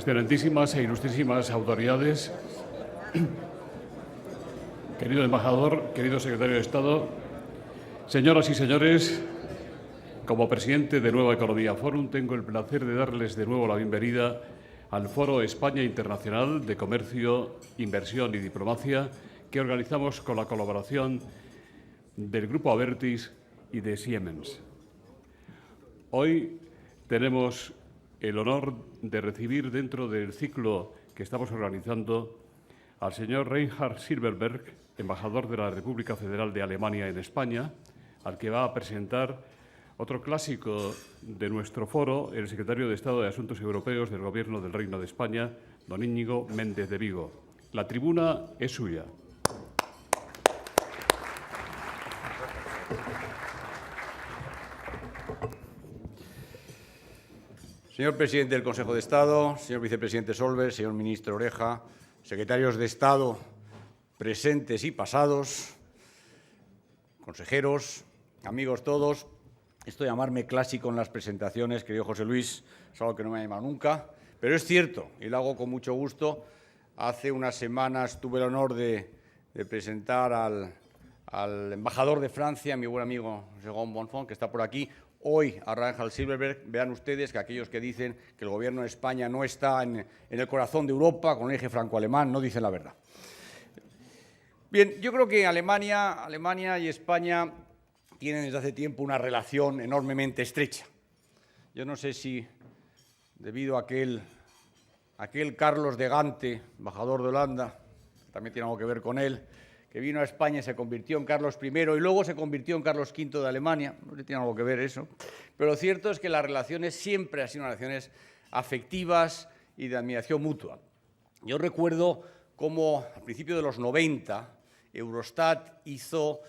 excelentísimas e ilustrísimas autoridades, querido embajador, querido secretario de Estado, señoras y señores, como presidente de Nueva Economía Forum, tengo el placer de darles de nuevo la bienvenida al Foro España Internacional de Comercio, Inversión y Diplomacia que organizamos con la colaboración del Grupo Abertis y de Siemens. Hoy tenemos el honor de recibir dentro del ciclo que estamos organizando al señor Reinhard Silberberg, embajador de la República Federal de Alemania en España, al que va a presentar otro clásico de nuestro foro, el secretario de Estado de Asuntos Europeos del Gobierno del Reino de España, don Íñigo Méndez de Vigo. La tribuna es suya. Señor presidente del Consejo de Estado, señor vicepresidente Solbes, señor ministro Oreja, secretarios de Estado presentes y pasados, consejeros, amigos todos. Esto de llamarme clásico en las presentaciones, querido José Luis, es algo que no me ha llamado nunca, pero es cierto y lo hago con mucho gusto. Hace unas semanas tuve el honor de presentar al embajador de Francia, mi buen amigo Jérôme Bonfons, que está por aquí. Hoy a Reinhard Silberberg. Vean ustedes que aquellos que dicen que el Gobierno de España no está en el corazón de Europa con el eje franco-alemán no dicen la verdad. Bien, yo creo que Alemania y España tienen desde hace tiempo una relación enormemente estrecha. Yo no sé si debido a aquel Carlos de Gante, embajador de Holanda, también tiene algo que ver con él, que vino a España y se convirtió en Carlos I y luego se convirtió en Carlos V de Alemania. No tiene algo que ver eso. Pero lo cierto es que las relaciones siempre han sido unas relaciones afectivas y de admiración mutua. Yo recuerdo cómo a principios de los 90 Eurostat hizo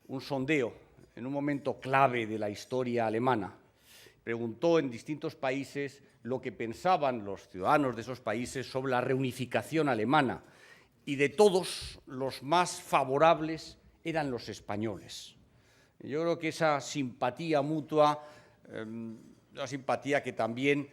un sondeo en un momento clave de la historia alemana. Preguntó en distintos países lo que pensaban los ciudadanos de esos países sobre la reunificación alemana. Y de todos, los más favorables eran los españoles. Yo creo que esa simpatía mutua, una simpatía que también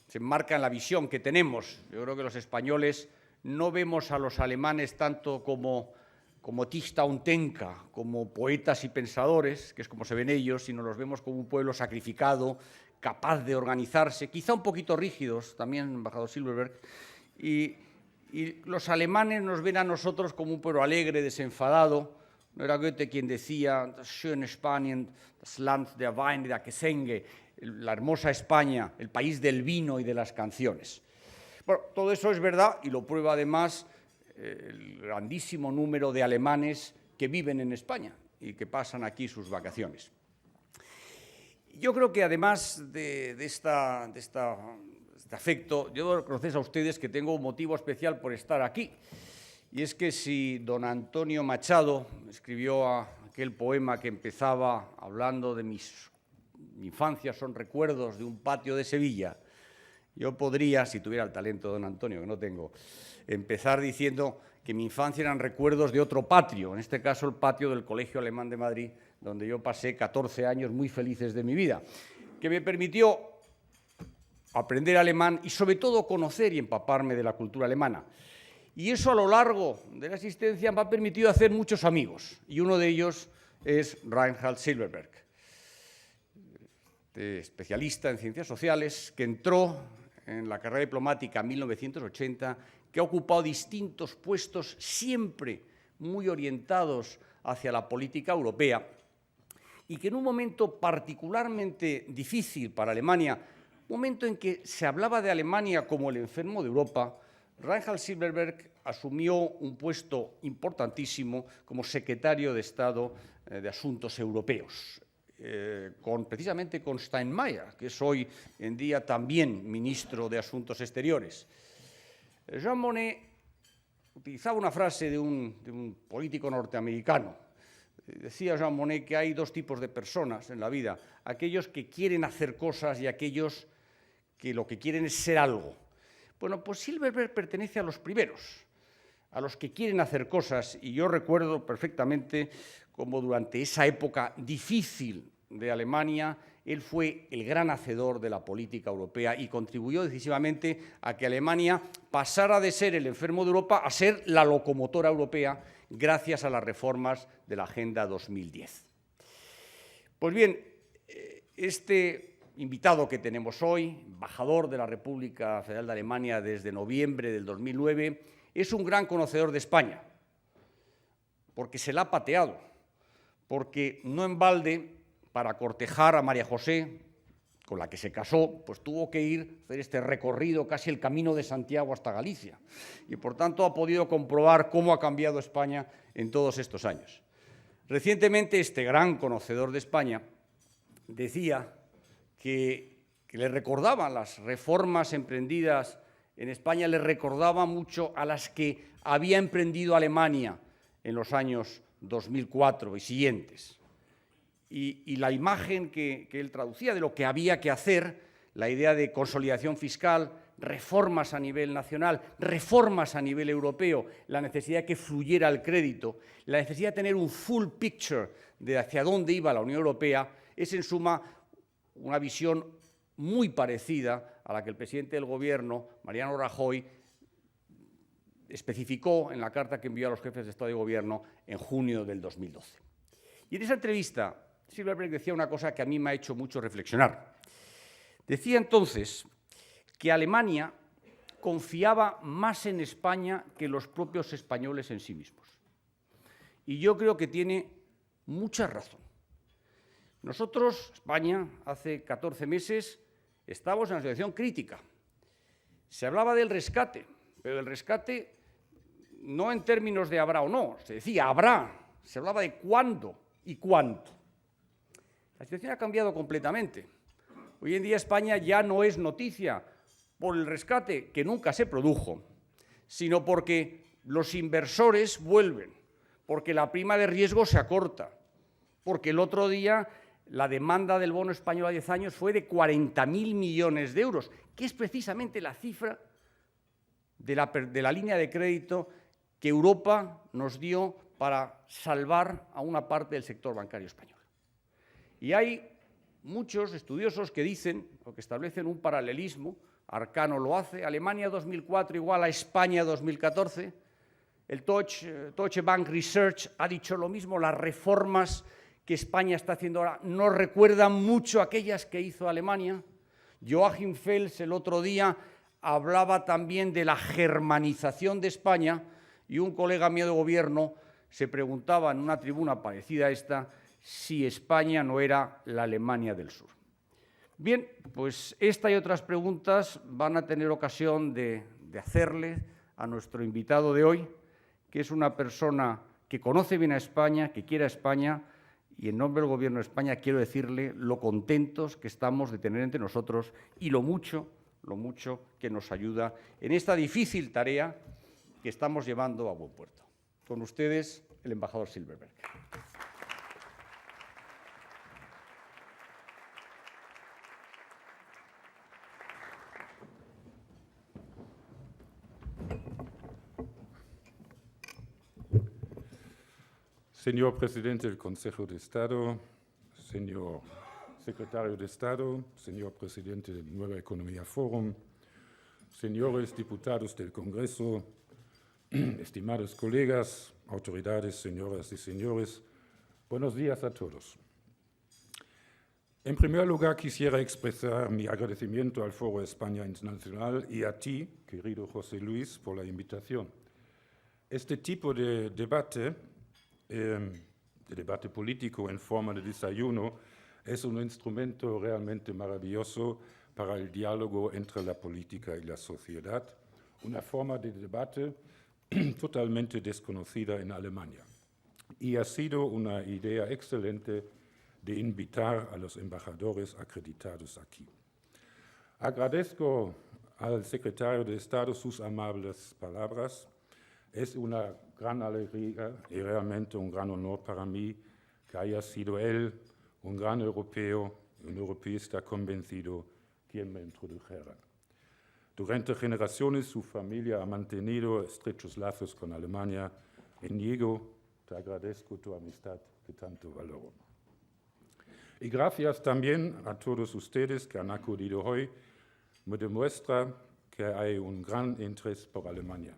se enmarca en la visión que tenemos. Yo creo que los españoles no vemos a los alemanes tanto como Tista und Denker, como poetas y pensadores, que es como se ven ellos, sino los vemos como un pueblo sacrificado, capaz de organizarse, quizá un poquito rígidos, también embajador Silberberg, y los alemanes nos ven a nosotros como un pueblo alegre, desenfadado. No era Goethe quien decía, das schöne Spanien, das Land der Weine, der Gesänge, la hermosa España, el país del vino y de las canciones. Bueno, todo eso es verdad y lo prueba además el grandísimo número de alemanes que viven en España y que pasan aquí sus vacaciones. Yo creo que además de este afecto, yo debo reconocer a ustedes que tengo un motivo especial por estar aquí. Y es que si don Antonio Machado escribió aquel poema que empezaba hablando de mi infancia son recuerdos de un patio de Sevilla, yo podría, si tuviera el talento de don Antonio, que no tengo, empezar diciendo que mi infancia eran recuerdos de otro patio, en este caso el patio del Colegio Alemán de Madrid, donde yo pasé 14 años muy felices de mi vida, que me permitió aprender alemán y sobre todo conocer y empaparme de la cultura alemana. Y eso a lo largo de la existencia me ha permitido hacer muchos amigos y uno de ellos es Reinhard Silberberg, especialista en ciencias sociales que entró en la carrera diplomática en 1980, que ha ocupado distintos puestos siempre muy orientados hacia la política europea y que en un momento particularmente difícil para Alemania, un momento en que se hablaba de Alemania como el enfermo de Europa, Reinhard Silberberg asumió un puesto importantísimo como secretario de Estado de Asuntos Europeos, precisamente con Steinmeier, que es hoy en día también ministro de Asuntos Exteriores. Jean Monnet utilizaba una frase de un político norteamericano. Decía Jean Monnet que hay dos tipos de personas en la vida, aquellos que quieren hacer cosas y aquellos que lo que quieren es ser algo. Bueno, pues Silberberg pertenece a los primeros, a los que quieren hacer cosas, y yo recuerdo perfectamente cómo durante esa época difícil de Alemania él fue el gran hacedor de la política europea y contribuyó decisivamente a que Alemania pasara de ser el enfermo de Europa a ser la locomotora europea gracias a las reformas de la Agenda 2010. Pues bien, este invitado que tenemos hoy, embajador de la República Federal de Alemania desde noviembre del 2009, es un gran conocedor de España, porque se la ha pateado, porque no en balde, para cortejar a María José, con la que se casó, pues tuvo que ir a hacer este recorrido, casi el camino de Santiago hasta Galicia, y por tanto ha podido comprobar cómo ha cambiado España en todos estos años. Recientemente este gran conocedor de España decía que le recordaban las reformas emprendidas en España, le recordaba mucho a las que había emprendido Alemania en los años 2004 y siguientes. Y la imagen que él traducía de lo que había que hacer, la idea de consolidación fiscal, reformas a nivel nacional, reformas a nivel europeo, la necesidad de que fluyera el crédito, la necesidad de tener un full picture de hacia dónde iba la Unión Europea, es en suma una visión muy parecida a la que el presidente del Gobierno, Mariano Rajoy, especificó en la carta que envió a los jefes de Estado y Gobierno en junio del 2012. Y en esa entrevista, Silberberg decía una cosa que a mí me ha hecho mucho reflexionar. Decía entonces que Alemania confiaba más en España que los propios españoles en sí mismos. Y yo creo que tiene mucha razón. Nosotros, España, hace 14 meses, estábamos en una situación crítica. Se hablaba del rescate, pero del rescate no en términos de habrá o no, se decía habrá, se hablaba de cuándo y cuánto. La situación ha cambiado completamente. Hoy en día España ya no es noticia por el rescate, que nunca se produjo, sino porque los inversores vuelven, porque la prima de riesgo se acorta, porque el otro día la demanda del bono español a 10 años fue de 40.000 millones de euros, que es precisamente la cifra de la línea de crédito que Europa nos dio para salvar a una parte del sector bancario español. Y hay muchos estudiosos que dicen, o que establecen un paralelismo, Arcano lo hace, Alemania 2004 igual a España 2014, el Deutsche Bank Research ha dicho lo mismo, las reformas que España está haciendo ahora nos recuerdan mucho a aquellas que hizo Alemania. Joachim Fels el otro día hablaba también de la germanización de España y un colega mío de gobierno se preguntaba en una tribuna parecida a esta si España no era la Alemania del Sur. Bien, pues esta y otras preguntas van a tener ocasión de hacerle a nuestro invitado de hoy, que es una persona que conoce bien a España, que quiere a España, y en nombre del Gobierno de España quiero decirle lo contentos que estamos de tener entre nosotros y lo mucho que nos ayuda en esta difícil tarea que estamos llevando a buen puerto. Con ustedes, el embajador Silberberg. Señor Presidente del Consejo de Estado, señor Secretario de Estado, señor Presidente del Nueva Economía Forum, señores diputados del Congreso, estimados colegas, autoridades, señoras y señores, buenos días a todos. En primer lugar, quisiera expresar mi agradecimiento al Foro España Internacional y a ti, querido José Luis, por la invitación. Este tipo de debate político en forma de desayuno es un instrumento realmente maravilloso para el diálogo entre la política y la sociedad, una forma de debate totalmente desconocida en Alemania. Y ha sido una idea excelente de invitar a los embajadores acreditados aquí. Agradezco al secretario de Estado sus amables palabras. Es una gran alegría y realmente un gran honor para mí que haya sido él, un gran europeo, un europeísta convencido, quien me introdujera. Durante generaciones su familia ha mantenido estrechos lazos con Alemania. Íñigo, te agradezco tu amistad que tanto valoro. Y gracias también a todos ustedes que han acudido hoy, me demuestra que hay un gran interés por Alemania.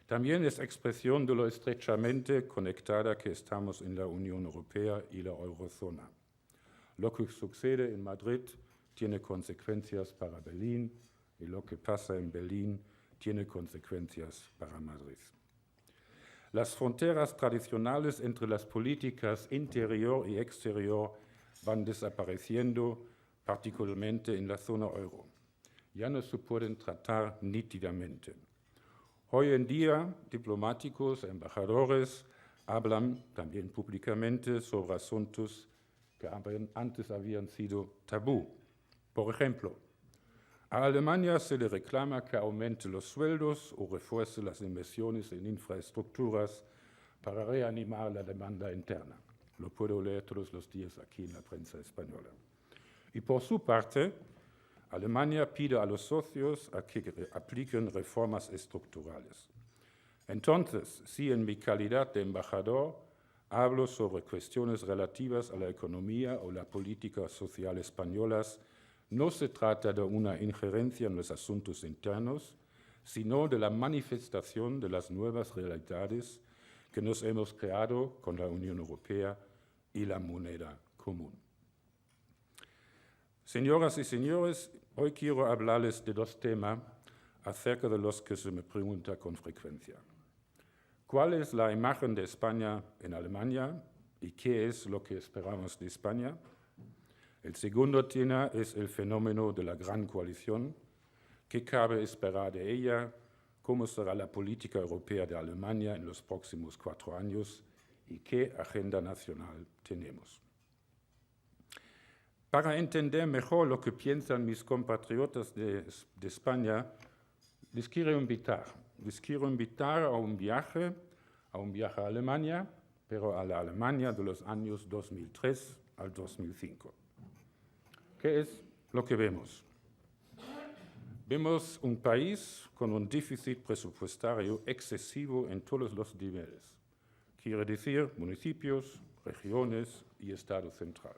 También es expresión de lo estrechamente conectada que estamos en la Unión Europea y la Eurozona. Lo que sucede en Madrid tiene consecuencias para Berlín y lo que pasa en Berlín tiene consecuencias para Madrid. Las fronteras tradicionales entre las políticas interior y exterior van desapareciendo, particularmente en la zona euro. Ya no se pueden tratar nítidamente. Hoy en día, diplomáticos, embajadores hablan también públicamente sobre asuntos que antes habían sido tabú. Por ejemplo, a Alemania se le reclama que aumente los sueldos o refuerce las inversiones en infraestructuras para reanimar la demanda interna. Lo puedo leer todos los días aquí en la prensa española. Y por su parte, Alemania pide a los socios a que apliquen reformas estructurales. Entonces, si en mi calidad de embajador hablo sobre cuestiones relativas a la economía o la política social españolas, no se trata de una injerencia en los asuntos internos, sino de la manifestación de las nuevas realidades que nos hemos creado con la Unión Europea y la moneda común. Señoras y señores, hoy quiero hablarles de dos temas acerca de los que se me pregunta con frecuencia. ¿Cuál es la imagen de España en Alemania y qué es lo que esperamos de España? El segundo tema es el fenómeno de la gran coalición. ¿Qué cabe esperar de ella? ¿Cómo será la política europea de Alemania en los próximos 4 años? ¿Y qué agenda nacional tenemos? Para entender mejor lo que piensan mis compatriotas de España, les quiero invitar a un viaje a Alemania, pero a la Alemania de los años 2003 al 2005. ¿Qué es lo que vemos? Vemos un país con un déficit presupuestario excesivo en todos los niveles. Quiere decir municipios, regiones y Estado central.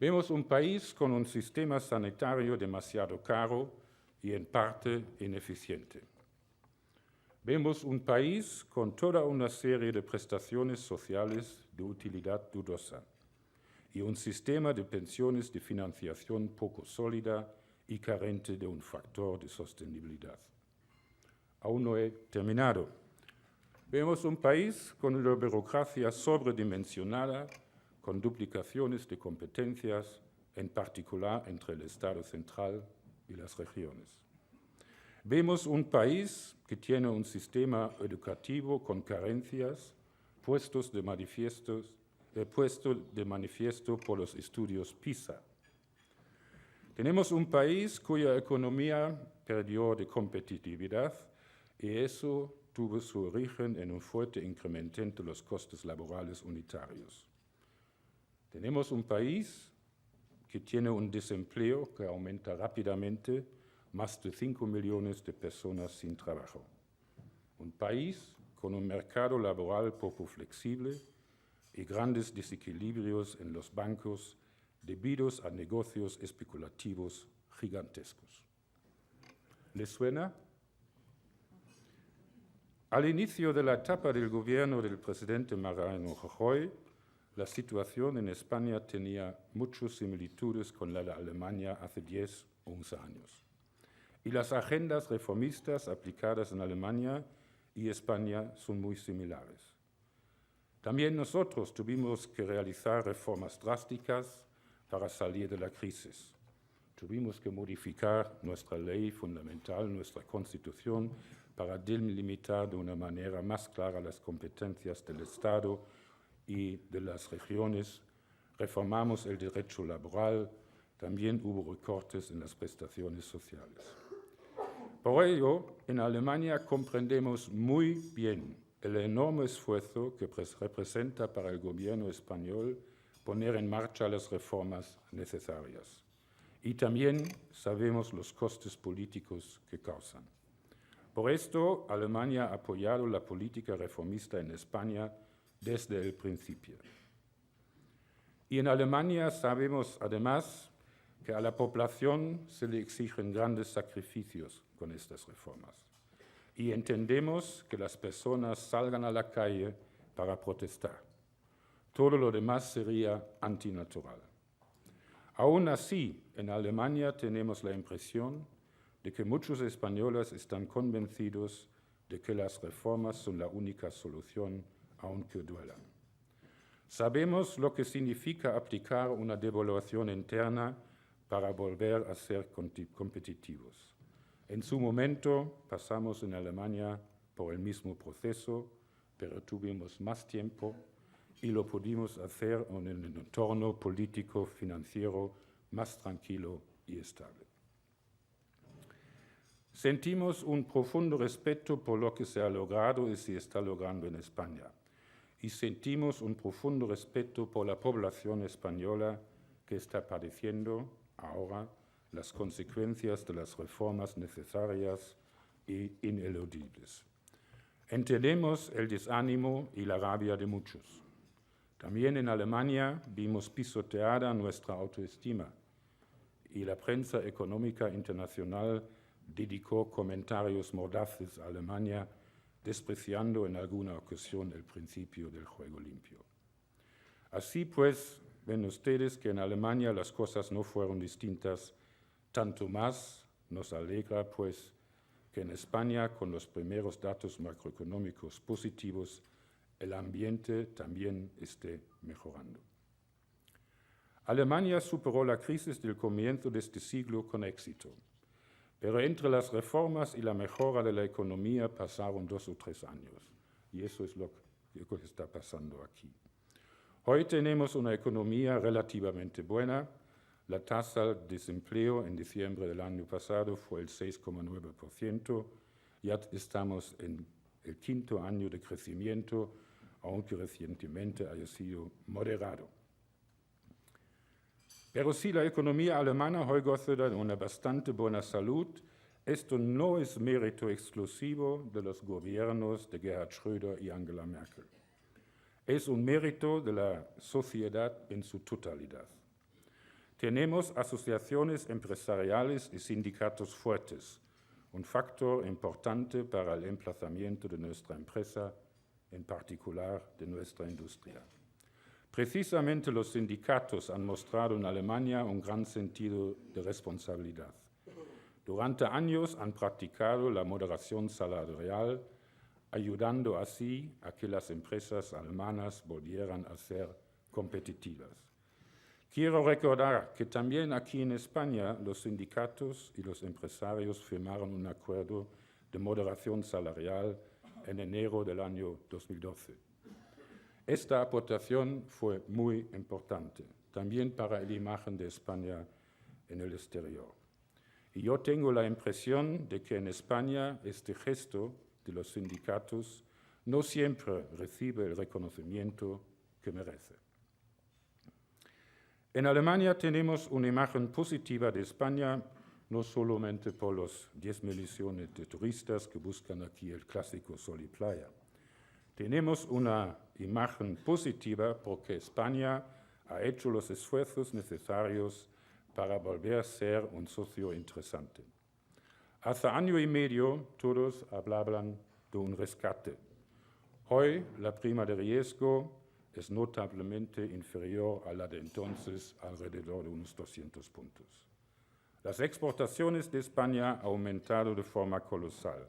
Vemos un país con un sistema sanitario demasiado caro y en parte ineficiente. Vemos un país con toda una serie de prestaciones sociales de utilidad dudosa y un sistema de pensiones de financiación poco sólida y carente de un factor de sostenibilidad. Aún no he terminado. Vemos un país con una burocracia sobredimensionada, con duplicaciones de competencias, en particular entre el Estado central y las regiones. Vemos un país que tiene un sistema educativo con carencias, puesto de manifiesto por los estudios PISA. Tenemos un país cuya economía perdió de competitividad y eso tuvo su origen en un fuerte incremento de los costes laborales unitarios. Tenemos un país que tiene un desempleo que aumenta rápidamente, más de 5 millones de personas sin trabajo. Un país con un mercado laboral poco flexible y grandes desequilibrios en los bancos debidos a negocios especulativos gigantescos. ¿Les suena? Al inicio de la etapa del gobierno del presidente Mariano Rajoy, la situación en España tenía muchas similitudes con la de Alemania hace 10 o 11 años. Y las agendas reformistas aplicadas en Alemania y España son muy similares. También nosotros tuvimos que realizar reformas drásticas para salir de la crisis. Tuvimos que modificar nuestra ley fundamental, nuestra Constitución, para delimitar de una manera más clara las competencias del Estado y de las regiones. Reformamos el derecho laboral, también hubo recortes en las prestaciones sociales. Por ello, en Alemania comprendemos muy bien el enorme esfuerzo que representa para el gobierno español poner en marcha las reformas necesarias. Y también sabemos los costes políticos que causan. Por esto, Alemania ha apoyado la política reformista en España desde el principio. Y en Alemania sabemos además que a la población se le exigen grandes sacrificios con estas reformas. Y entendemos que las personas salgan a la calle para protestar. Todo lo demás sería antinatural. Aún así, en Alemania tenemos la impresión de que muchos españoles están convencidos de que las reformas son la única solución, aunque duelan. Sabemos lo que significa aplicar una devaluación interna para volver a ser competitivos. En su momento pasamos en Alemania por el mismo proceso, pero tuvimos más tiempo y lo pudimos hacer en un entorno político, financiero más tranquilo y estable. Sentimos un profundo respeto por lo que se ha logrado y se está logrando en España. Y sentimos un profundo respeto por la población española que está padeciendo ahora las consecuencias de las reformas necesarias e ineludibles. Entendemos el desánimo y la rabia de muchos. También en Alemania vimos pisoteada nuestra autoestima y la prensa económica internacional dedicó comentarios mordaces a Alemania, despreciando en alguna ocasión el principio del juego limpio. Así pues, ven ustedes que en Alemania las cosas no fueron distintas, tanto más nos alegra pues que en España, con los primeros datos macroeconómicos positivos, el ambiente también esté mejorando. Alemania superó la crisis del comienzo de este siglo con éxito, pero entre las reformas y la mejora de la economía pasaron 2 o 3 años, y eso es lo que está pasando aquí. Hoy tenemos una economía relativamente buena. La tasa de desempleo en diciembre del año pasado fue el 6,9%. Ya estamos en el 5º año de crecimiento, aunque recientemente haya sido moderado. Pero si la economía alemana hoy goza de una bastante buena salud, esto no es mérito exclusivo de los gobiernos de Gerhard Schröder y Angela Merkel. Es un mérito de la sociedad en su totalidad. Tenemos asociaciones empresariales y sindicatos fuertes, un factor importante para el emplazamiento de nuestra empresa, en particular de nuestra industria. Precisamente los sindicatos han mostrado en Alemania un gran sentido de responsabilidad. Durante años han practicado la moderación salarial, ayudando así a que las empresas alemanas volvieran a ser competitivas. Quiero recordar que también aquí en España los sindicatos y los empresarios firmaron un acuerdo de moderación salarial en enero del año 2012. Esta aportación fue muy importante, también para la imagen de España en el exterior. Y yo tengo la impresión de que en España este gesto de los sindicatos no siempre recibe el reconocimiento que merece. En Alemania tenemos una imagen positiva de España, no solamente por los 10 millones de turistas que buscan aquí el clásico sol y playa. Tenemos una imagen positiva porque España ha hecho los esfuerzos necesarios para volver a ser un socio interesante. Hace año y medio todos hablaban de un rescate. Hoy la prima de riesgo es notablemente inferior a la de entonces, alrededor de unos 200 puntos. Las exportaciones de España han aumentado de forma colosal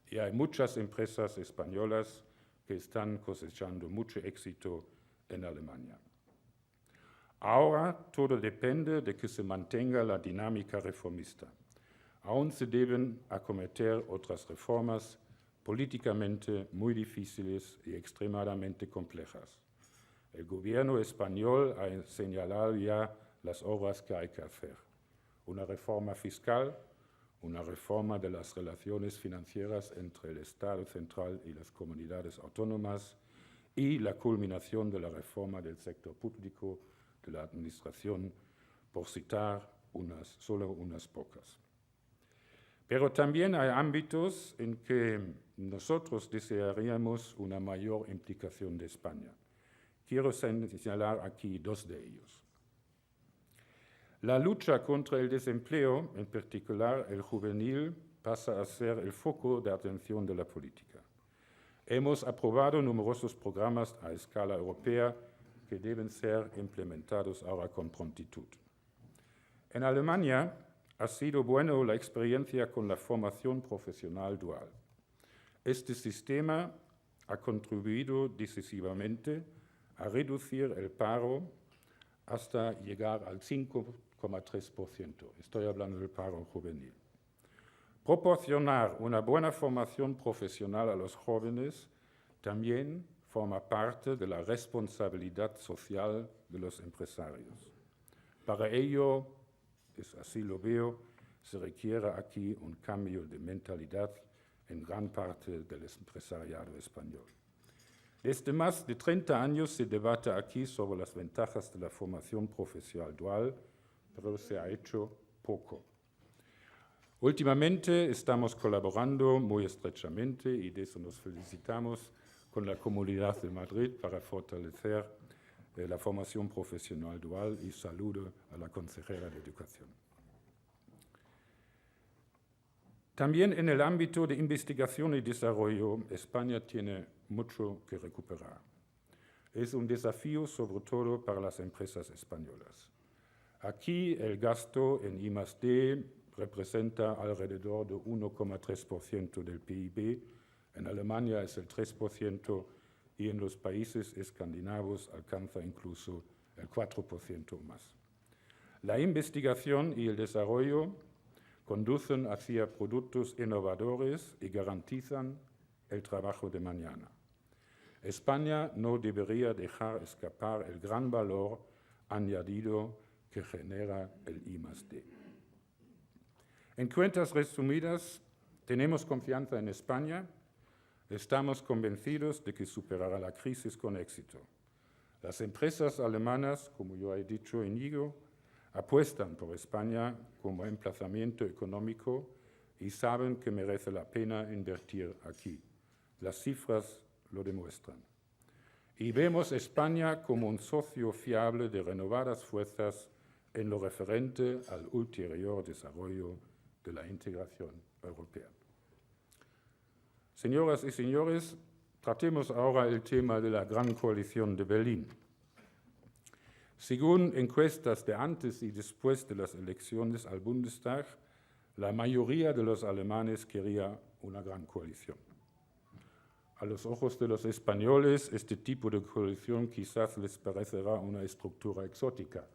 y hay muchas empresas españolas que están cosechando mucho éxito en Alemania. Ahora todo depende de que se mantenga la dinámica reformista. Aún se deben acometer otras reformas políticamente muy difíciles y extremadamente complejas. El gobierno español ha señalado ya las obras que hay que hacer. Una reforma fiscal, una reforma de las relaciones financieras entre el Estado central y las comunidades autónomas y la culminación de la reforma del sector público, de la administración, por citar solo unas pocas. Pero también hay ámbitos en que nosotros desearíamos una mayor implicación de España. quiero señalar aquí dos de ellos. La lucha contra el desempleo, en particular el juvenil, pasa a ser el foco de atención de la política. Hemos aprobado numerosos programas a escala europea que deben ser implementados ahora con prontitud. En Alemania ha sido buena la experiencia con la formación profesional dual. Este sistema ha contribuido decisivamente a reducir el paro hasta llegar al 5,3%. Estoy hablando del paro juvenil. Proporcionar una buena formación profesional a los jóvenes también forma parte de la responsabilidad social de los empresarios. Para ello, así lo veo, se requiere aquí un cambio de mentalidad en gran parte del empresariado español. Desde más de 30 años se debate aquí sobre las ventajas de la formación profesional dual, pero se ha hecho poco. Últimamente estamos colaborando muy estrechamente, y de eso nos felicitamos, con la Comunidad de Madrid para fortalecer la formación profesional dual, y saludo a la consejera de Educación. También en el ámbito de investigación y desarrollo, España tiene mucho que recuperar. Es un desafío sobre todo para las empresas españolas. Aquí el gasto en I+D representa alrededor de 1,3% del PIB, en Alemania es el 3% y en los países escandinavos alcanza incluso el 4% o más. La investigación y el desarrollo conducen hacia productos innovadores y garantizan el trabajo de mañana. España no debería dejar escapar el gran valor añadido que genera el I+D. En cuentas resumidas, tenemos confianza en España, estamos convencidos de que superará la crisis con éxito. Las empresas alemanas, como yo he dicho, Íñigo, apuestan por España como emplazamiento económico y saben que merece la pena invertir aquí. Las cifras lo demuestran. Y vemos a España como un socio fiable de renovadas fuerzas en lo referente al ulterior desarrollo de la integración europea. Señoras y señores, tratemos ahora el tema de la Gran Coalición de Berlín. Según encuestas de antes y después de las elecciones al Bundestag, la mayoría de los alemanes quería una gran coalición. A los ojos de los españoles, este tipo de coalición quizás les parecerá una estructura exótica.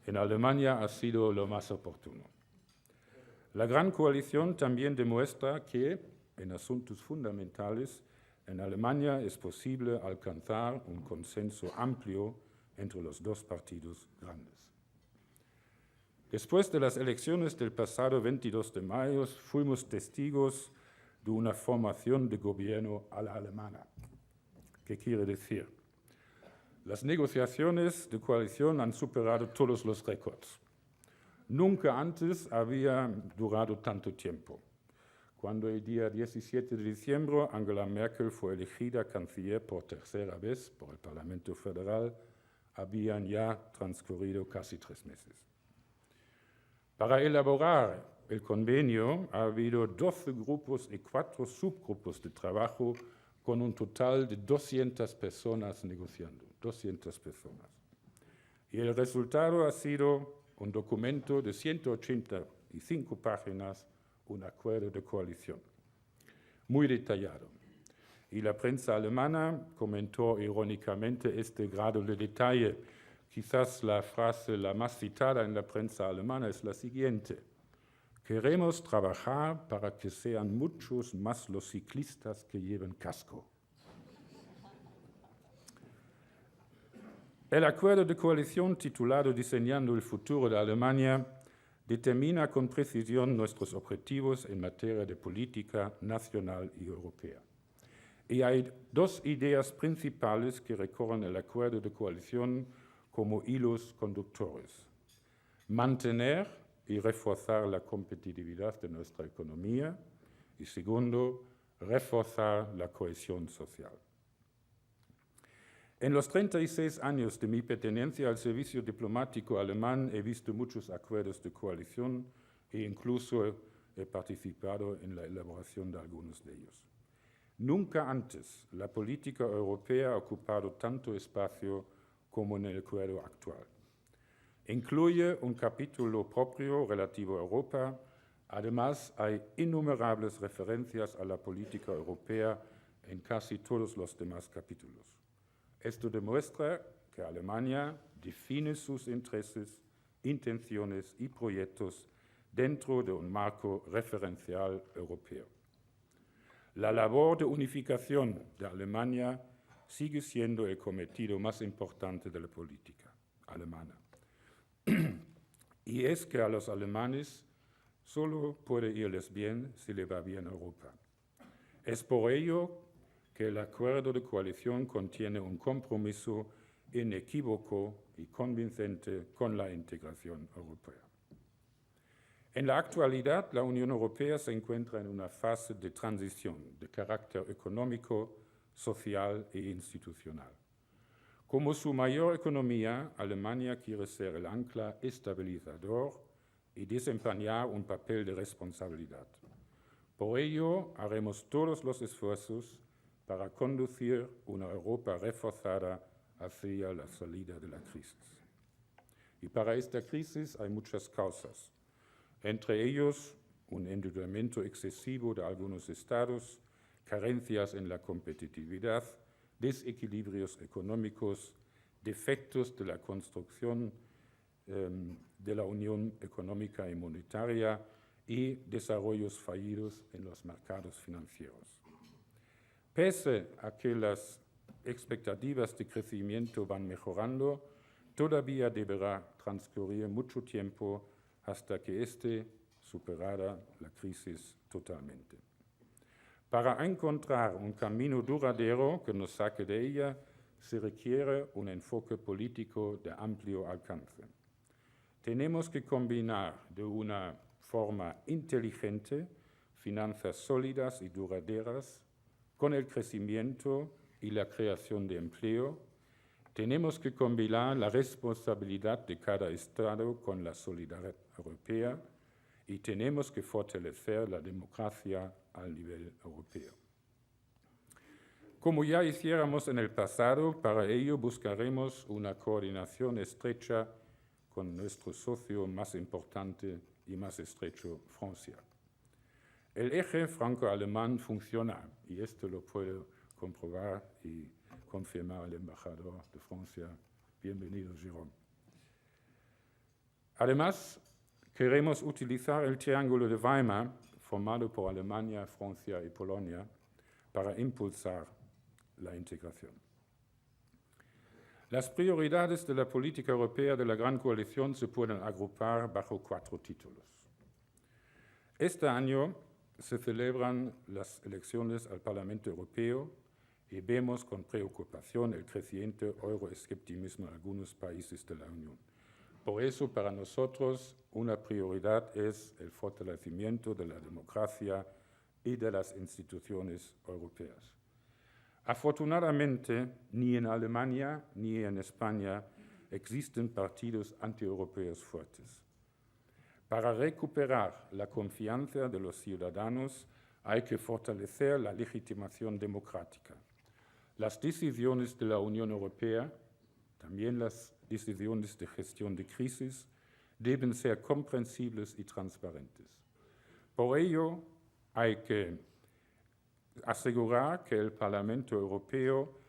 En Alemania ha sido lo más oportuno. La gran coalición también demuestra que, en asuntos fundamentales, en Alemania es posible alcanzar un consenso amplio entre los dos partidos grandes. Después de las elecciones del pasado 22 de mayo, fuimos testigos de una formación de gobierno a la alemana. ¿Qué quiere decir? Las negociaciones de coalición han superado todos los récords. Nunca antes había durado tanto tiempo. Cuando el día 17 de diciembre Angela Merkel fue elegida canciller por tercera vez por el Parlamento Federal, habían ya transcurrido casi 3 meses. Para elaborar el convenio ha habido 12 grupos y 4 subgrupos de trabajo con un total de 200 personas negociando, 200 personas. Y el resultado ha sido un documento de 185 páginas, un acuerdo de coalición, muy detallado. Y la prensa alemana comentó irónicamente este grado de detalle. Quizás la frase la más citada en la prensa alemana es la siguiente: queremos trabajar para que sean muchos más los ciclistas que lleven casco. El acuerdo de coalición titulado Diseñando el futuro de Alemania determina con precisión nuestros objetivos en materia de política nacional y europea. Y hay 2 ideas principales que recorren el acuerdo de coalición como hilos conductores: mantener y reforzar la competitividad de nuestra economía y, segundo, reforzar la cohesión social. En los 36 años de mi pertenencia al servicio diplomático alemán he visto muchos acuerdos de coalición e incluso he participado en la elaboración de algunos de ellos. Nunca antes la política europea ha ocupado tanto espacio como en el acuerdo actual. Incluye un capítulo propio relativo a Europa. Además, hay innumerables referencias a la política europea en casi todos los demás capítulos. Esto demuestra que Alemania define sus intereses, intenciones y proyectos dentro de un marco referencial europeo. La labor de unificación de Alemania sigue siendo el cometido más importante de la política alemana. Y es que a los alemanes solo puede irles bien si le va bien a Europa. Es por ello que el acuerdo de coalición contiene un compromiso inequívoco y convincente con la integración europea. En la actualidad, la Unión Europea se encuentra en una fase de transición de carácter económico, social e institucional. Como su mayor economía, Alemania quiere ser el ancla estabilizador y desempeñar un papel de responsabilidad. Por ello, haremos todos los esfuerzos para conducir una Europa reforzada hacia la salida de la crisis. Y para esta crisis hay muchas causas, entre ellos un endeudamiento excesivo de algunos estados, carencias en la competitividad, desequilibrios económicos, defectos de la construcción de la Unión Económica y Monetaria y desarrollos fallidos en los mercados financieros. Pese a que las expectativas de crecimiento van mejorando, todavía deberá transcurrir mucho tiempo hasta que esté superada la crisis totalmente. Para encontrar un camino duradero que nos saque de ella, se requiere un enfoque político de amplio alcance. Tenemos que combinar de una forma inteligente finanzas sólidas y duraderas con el crecimiento y la creación de empleo. Tenemos que combinar la responsabilidad de cada Estado con la solidaridad europea y tenemos que fortalecer la democracia al nivel europeo. Como ya hiciéramos en el pasado, para ello buscaremos una coordinación estrecha con nuestro socio más importante y más estrecho, Francia. El eje franco-alemán funciona, y esto lo puedo comprobar y confirmar el embajador de Francia. Bienvenido, Jérôme. Además, queremos utilizar el triángulo de Weimar, formado por Alemania, Francia y Polonia, para impulsar la integración. Las prioridades de la política europea de la Gran Coalición se pueden agrupar bajo 4 títulos. Este año se celebran las elecciones al Parlamento Europeo y vemos con preocupación el creciente euroescepticismo en algunos países de la Unión. Por eso, para nosotros, una prioridad es el fortalecimiento de la democracia y de las instituciones europeas. Afortunadamente, ni en Alemania ni en España existen partidos antieuropeos fuertes. Para recuperar la confianza de los ciudadanos hay que fortalecer la legitimación democrática. Las decisiones de la Unión Europea, también las decisiones de gestión de crisis, deben ser comprensibles y transparentes. Por ello, hay que asegurar que el Parlamento Europeo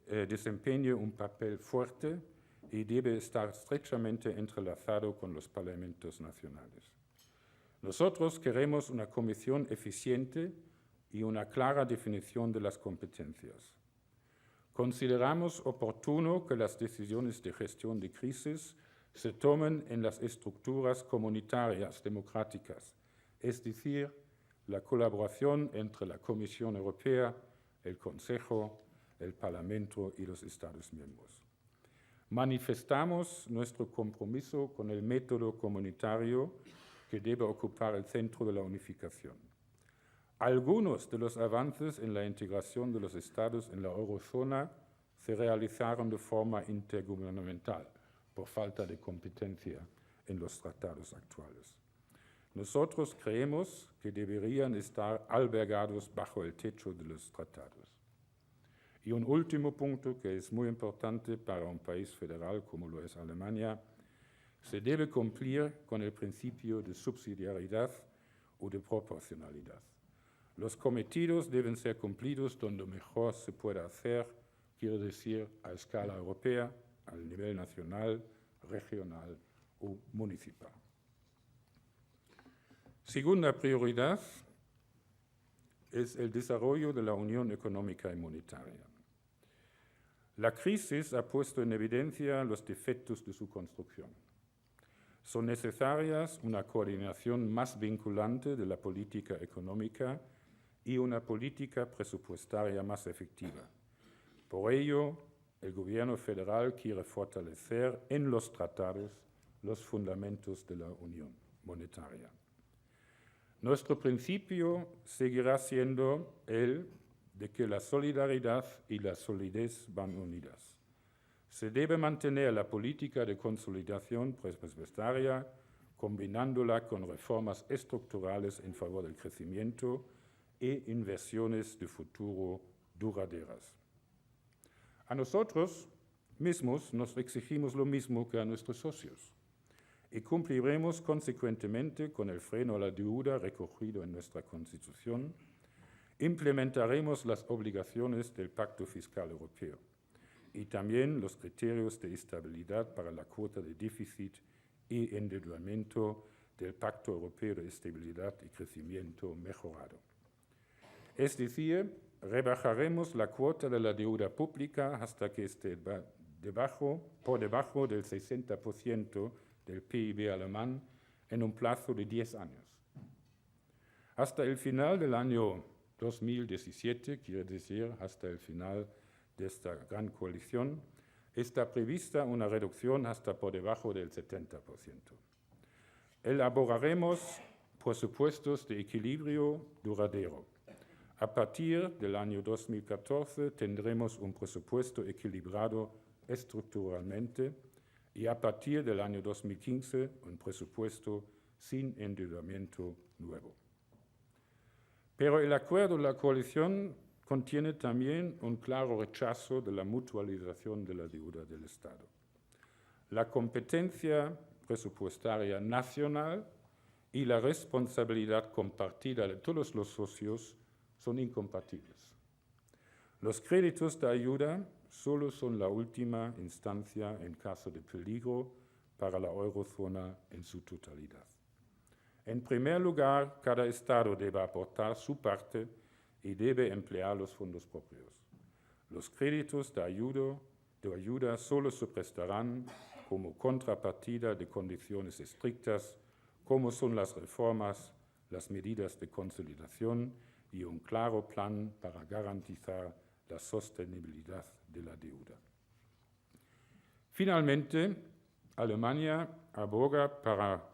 desempeñe un papel fuerte y debe estar estrechamente entrelazado con los parlamentos nacionales. Nosotros queremos una comisión eficiente y una clara definición de las competencias. Consideramos oportuno que las decisiones de gestión de crisis se tomen en las estructuras comunitarias democráticas, es decir, la colaboración entre la Comisión Europea, el Consejo, el Parlamento y los Estados miembros. Manifestamos nuestro compromiso con el método comunitario que debe ocupar el centro de la unificación. Algunos de los avances en la integración de los Estados en la eurozona se realizaron de forma intergubernamental, por falta de competencia en los tratados actuales. Nosotros creemos que deberían estar albergados bajo el techo de los tratados. Y un último punto que es muy importante para un país federal como lo es Alemania, se debe cumplir con el principio de subsidiariedad o de proporcionalidad. Los cometidos deben ser cumplidos donde mejor se pueda hacer, quiero decir, a escala europea, al nivel nacional, regional o municipal. Segunda prioridad es el desarrollo de la Unión Económica y Monetaria. La crisis ha puesto en evidencia los defectos de su construcción. Son necesarias una coordinación más vinculante de la política económica y una política presupuestaria más efectiva. Por ello, el Gobierno federal quiere fortalecer en los tratados los fundamentos de la Unión Monetaria. Nuestro principio seguirá siendo el de que la solidaridad y la solidez van unidas. Se debe mantener la política de consolidación presupuestaria, combinándola con reformas estructurales en favor del crecimiento e inversiones de futuro duraderas. A nosotros mismos nos exigimos lo mismo que a nuestros socios y cumpliremos consecuentemente con el freno a la deuda recogido en nuestra Constitución. Implementaremos las obligaciones del Pacto Fiscal Europeo y también los criterios de estabilidad para la cuota de déficit y endeudamiento del Pacto Europeo de Estabilidad y Crecimiento mejorado. Es decir, rebajaremos la cuota de la deuda pública hasta que esté por debajo del 60% del PIB alemán en un plazo de 10 años. Hasta el final del año 2017, quiere decir hasta el final de esta gran coalición, está prevista una reducción hasta por debajo del 70%. Elaboraremos presupuestos de equilibrio duradero. A partir del año 2014 tendremos un presupuesto equilibrado estructuralmente y a partir del año 2015 un presupuesto sin endeudamiento nuevo. Pero el acuerdo de la coalición contiene también un claro rechazo de la mutualización de la deuda del Estado. La competencia presupuestaria nacional y la responsabilidad compartida de todos los socios son incompatibles. Los créditos de ayuda solo son la última instancia en caso de peligro para la eurozona en su totalidad. En primer lugar, cada Estado debe aportar su parte y debe emplear los fondos propios. Los créditos de ayuda solo se prestarán como contrapartida de condiciones estrictas, como son las reformas, las medidas de consolidación y un claro plan para garantizar la sostenibilidad de la deuda. Finalmente, Alemania aboga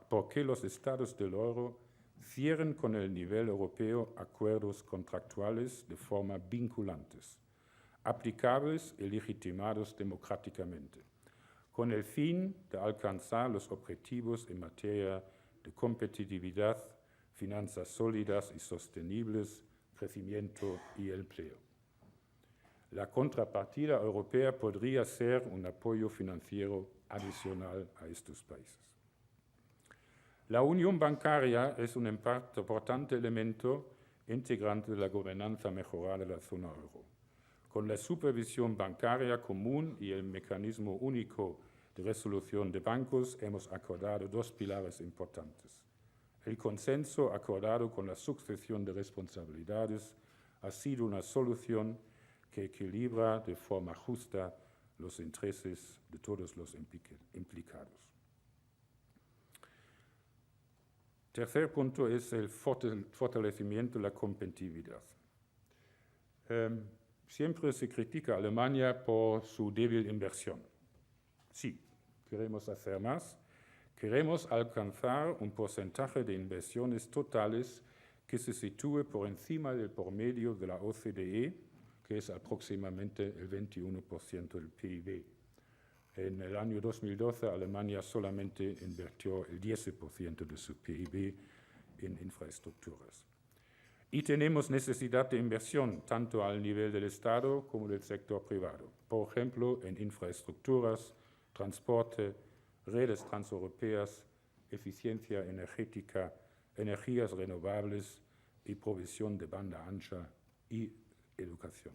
por que los estados del euro cierren con el nivel europeo acuerdos contractuales de forma vinculantes, aplicables y legitimados democráticamente, con el fin de alcanzar los objetivos en materia de competitividad, finanzas sólidas y sostenibles, crecimiento y empleo. La contrapartida europea podría ser un apoyo financiero adicional a estos países. La unión bancaria es un importante elemento integrante de la gobernanza mejorada de la zona euro. Con la supervisión bancaria común y el mecanismo único de resolución de bancos hemos acordado dos pilares importantes. El consenso acordado con la sucesión de responsabilidades ha sido una solución que equilibra de forma justa los intereses de todos los implicados. Tercer punto es el fortalecimiento de la competitividad. Siempre se critica a Alemania por su débil inversión. Sí, queremos hacer más. Queremos alcanzar un porcentaje de inversiones totales que se sitúe por encima del promedio de la OCDE, que es aproximadamente el 21% del PIB. En el año 2012, Alemania solamente invirtió el 10% de su PIB en infraestructuras. Y tenemos necesidad de inversión, tanto al nivel del Estado como del sector privado. Por ejemplo, en infraestructuras, transporte, redes transeuropeas, eficiencia energética, energías renovables y provisión de banda ancha y educación.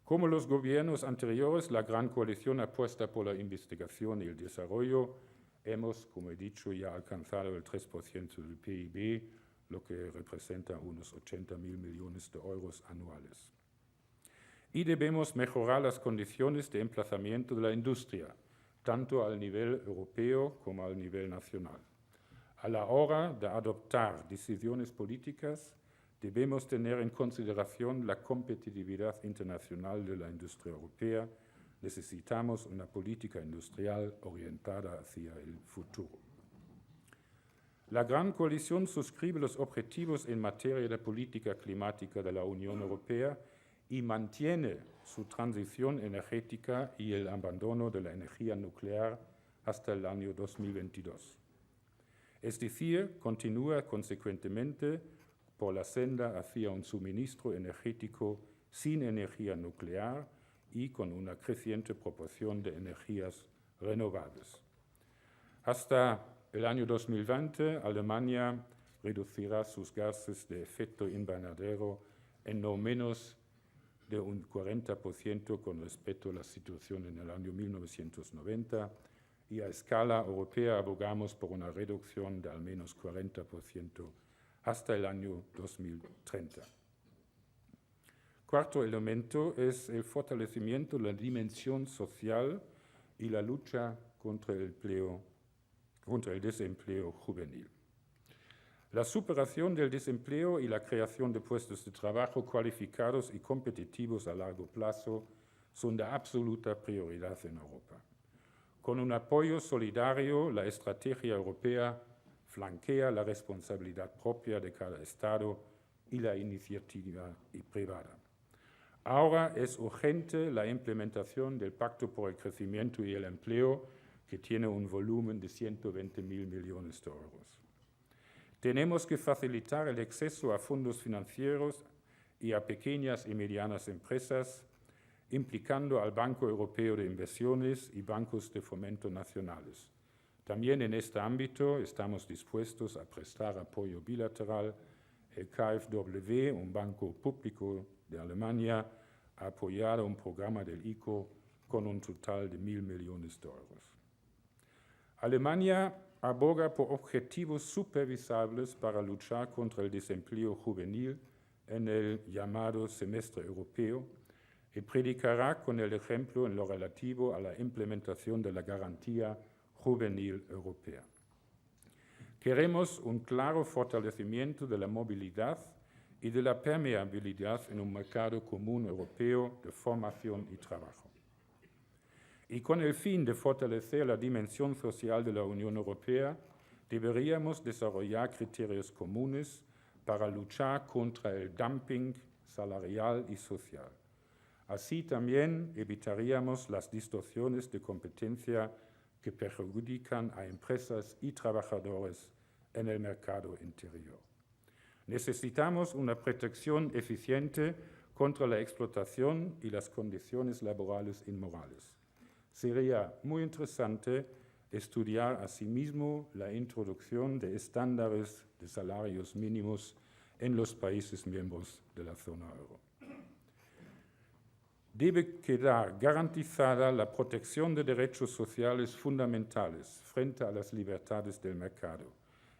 Como los gobiernos anteriores, la Gran Coalición apuesta por la investigación y el desarrollo. Hemos, como he dicho, ya alcanzado el 3% del PIB, lo que representa unos 80.000 millones de euros anuales. Y debemos mejorar las condiciones de emplazamiento de la industria, tanto al nivel europeo como al nivel nacional. A la hora de adoptar decisiones políticas, debemos tener en consideración la competitividad internacional de la industria europea. Necesitamos una política industrial orientada hacia el futuro. La Gran Coalición suscribe los objetivos en materia de política climática de la Unión Europea y mantiene su transición energética y el abandono de la energía nuclear hasta el año 2022. Es decir, continúa consecuentemente por la senda hacia un suministro energético sin energía nuclear y con una creciente proporción de energías renovables. Hasta el año 2020, Alemania reducirá sus gases de efecto invernadero en no menos de un 40% con respecto a la situación en el año 1990 y a escala europea abogamos por una reducción de al menos 40% hasta el año 2030. Cuarto elemento es el fortalecimiento de la dimensión social y la lucha contra el desempleo juvenil. La superación del desempleo y la creación de puestos de trabajo cualificados y competitivos a largo plazo son de absoluta prioridad en Europa. Con un apoyo solidario, la estrategia europea flanquea la responsabilidad propia de cada Estado y la iniciativa privada. Ahora es urgente la implementación del Pacto por el Crecimiento y el Empleo, que tiene un volumen de 120.000 millones de euros. Tenemos que facilitar el acceso a fondos financieros y a pequeñas y medianas empresas, implicando al Banco Europeo de Inversiones y bancos de fomento nacionales. También en este ámbito estamos dispuestos a prestar apoyo bilateral. El KfW, un banco público de Alemania, ha apoyado un programa del ICO con un total de 1.000 millones de euros. Alemania aboga por objetivos supervisables para luchar contra el desempleo juvenil en el llamado semestre europeo y predicará con el ejemplo en lo relativo a la implementación de la garantía juvenil europea. Queremos un claro fortalecimiento de la movilidad y de la permeabilidad en un mercado común europeo de formación y trabajo. Y con el fin de fortalecer la dimensión social de la Unión Europea, deberíamos desarrollar criterios comunes para luchar contra el dumping salarial y social. Así también evitaríamos las distorsiones de competencia que perjudican a empresas y trabajadores en el mercado interior. Necesitamos una protección eficiente contra la explotación y las condiciones laborales inmorales. Sería muy interesante estudiar asimismo la introducción de estándares de salarios mínimos en los países miembros de la zona euro. Debe quedar garantizada la protección de derechos sociales fundamentales frente a las libertades del mercado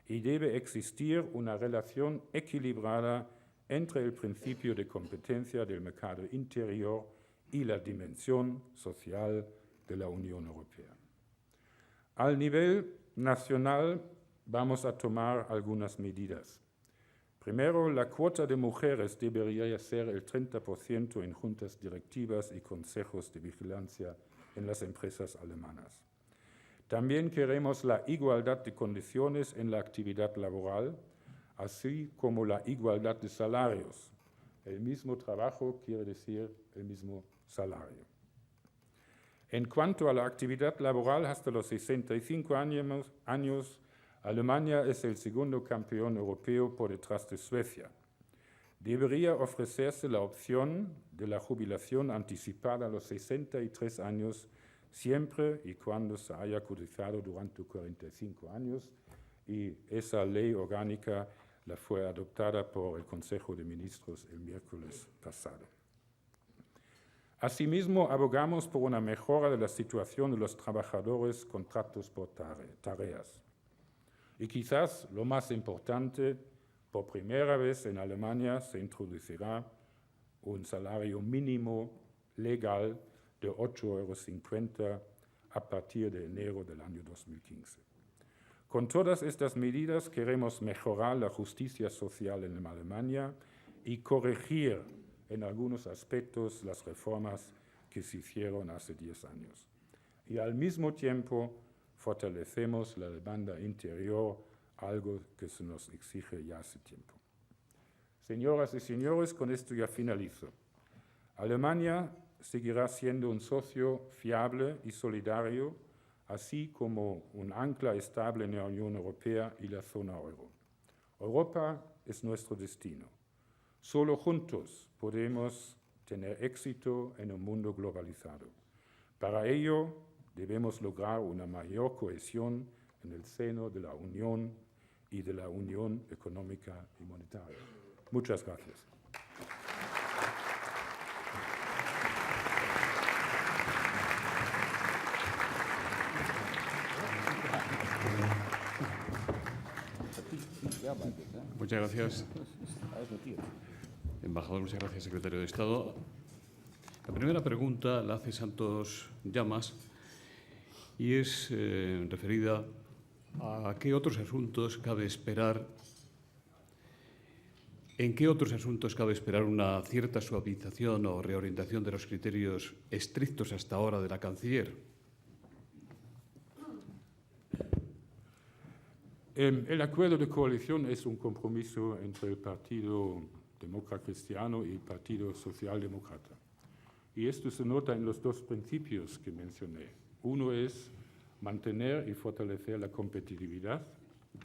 y debe existir una relación equilibrada entre el principio de competencia del mercado interior y la dimensión social de la Unión Europea. Al nivel nacional vamos a tomar algunas medidas. Primero, la cuota de mujeres debería ser el 30% en juntas directivas y consejos de vigilancia en las empresas alemanas. También queremos la igualdad de condiciones en la actividad laboral, así como la igualdad de salarios. El mismo trabajo quiere decir el mismo salario. En cuanto a la actividad laboral, hasta los 65 años, Alemania es el segundo campeón europeo por detrás de Suecia. Debería ofrecerse la opción de la jubilación anticipada a los 63 años, siempre y cuando se haya cotizado durante 45 años, y esa ley orgánica la fue adoptada por el Consejo de Ministros el miércoles pasado. Asimismo, abogamos por una mejora de la situación de los trabajadores contratos por tareas. Y quizás lo más importante, por primera vez en Alemania se introducirá un salario mínimo legal de 8,50 € a partir de enero del año 2015. Con todas estas medidas queremos mejorar la justicia social en Alemania y corregir en algunos aspectos las reformas que se hicieron hace 10 años. Y al mismo tiempo fortalecemos la demanda interior, algo que se nos exige ya hace tiempo. Señoras y señores, con esto ya finalizo. Alemania seguirá siendo un socio fiable y solidario, así como un ancla estable en la Unión Europea y la zona euro. Europa es nuestro destino. Solo juntos podemos tener éxito en un mundo globalizado. Para ello debemos lograr una mayor cohesión en el seno de la Unión y de la Unión Económica y Monetaria. Muchas gracias. Muchas gracias, embajador. Muchas gracias, secretario de Estado. La primera pregunta la hace Santos Llamas y es referida a qué otros asuntos cabe esperar. ¿En qué otros asuntos cabe esperar una cierta suavización o reorientación de los criterios estrictos hasta ahora de la canciller? El acuerdo de coalición es un compromiso entre el Partido Demócrata Cristiano y el Partido Socialdemócrata. Y esto se nota en los dos principios que mencioné. Uno es mantener y fortalecer la competitividad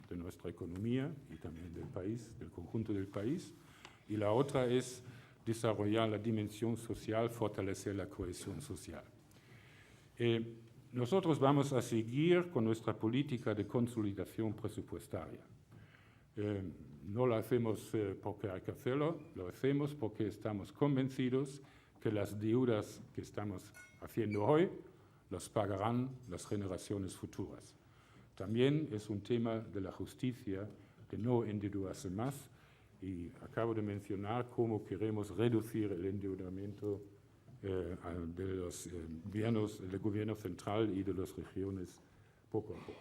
de nuestra economía y también del país, del conjunto del país. Y la otra es desarrollar la dimensión social, fortalecer la cohesión social. Nosotros vamos a seguir con nuestra política de consolidación presupuestaria. No lo hacemos porque hay que hacerlo, lo hacemos porque estamos convencidos que las deudas que estamos haciendo hoy las pagarán las generaciones futuras. También es un tema de la justicia, de no endeudarse más, y acabo de mencionar cómo queremos reducir el endeudamiento de los gobiernos, del gobierno central y de las regiones poco a poco.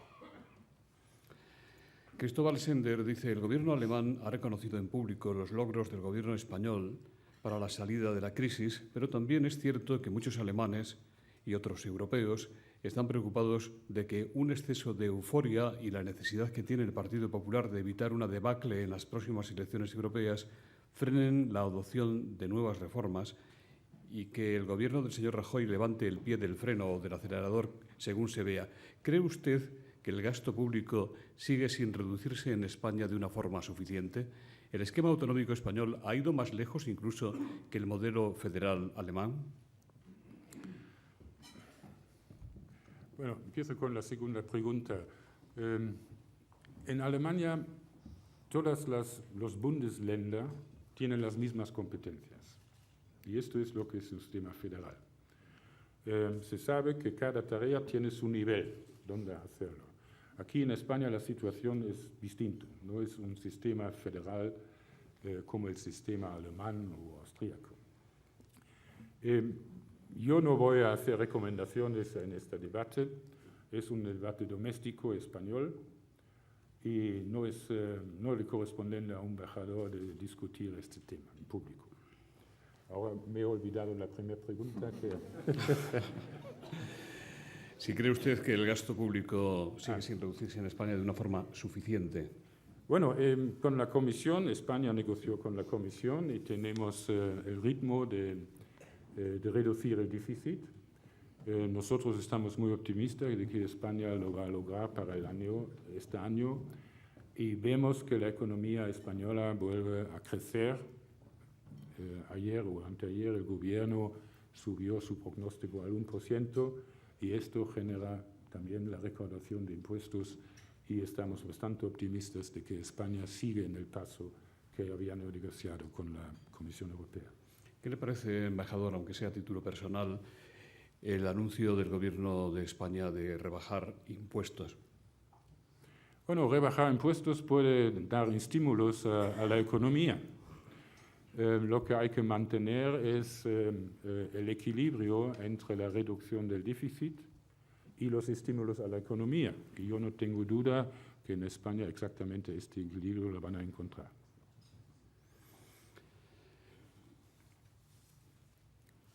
Cristóbal Sender dice: el gobierno alemán ha reconocido en público los logros del gobierno español para la salida de la crisis, pero también es cierto que muchos alemanes y otros europeos están preocupados de que un exceso de euforia y la necesidad que tiene el Partido Popular de evitar una debacle en las próximas elecciones europeas frenen la adopción de nuevas reformas y que el gobierno del señor Rajoy levante el pie del freno o del acelerador según se vea. ¿Cree usted que el gasto público sigue sin reducirse en España de una forma suficiente? ¿El esquema autonómico español ha ido más lejos incluso que el modelo federal alemán? Bueno, empiezo con la segunda pregunta. En Alemania, todos los Bundesländer tienen las mismas competencias. Y esto es lo que es el sistema federal. Se sabe que cada tarea tiene su nivel donde hacerlo. Aquí en España la situación es distinta. No es un sistema federal como el sistema alemán o austríaco. Yo no voy a hacer recomendaciones en este debate. Es un debate doméstico español y no le corresponde a un embajador de discutir este tema en público. Ahora me he olvidado la primera pregunta. Si cree usted que el gasto público sigue sin reducirse en España de una forma suficiente. Bueno, con la Comisión, España negoció con la Comisión y tenemos el ritmo de reducir el déficit. Nosotros estamos muy optimistas de que España lo va a lograr para este año, y vemos que la economía española vuelve a crecer. Ayer o anteayer el gobierno subió su pronóstico al 1% y esto genera también la recaudación de impuestos, y estamos bastante optimistas de que España sigue en el paso que habían negociado con la Comisión Europea. ¿Qué le parece, embajador, aunque sea a título personal, el anuncio del Gobierno de España de rebajar impuestos? Bueno, rebajar impuestos puede dar estímulos a la economía. Lo que hay que mantener es el equilibrio entre la reducción del déficit y los estímulos a la economía. Y yo no tengo duda que en España exactamente este equilibrio lo van a encontrar.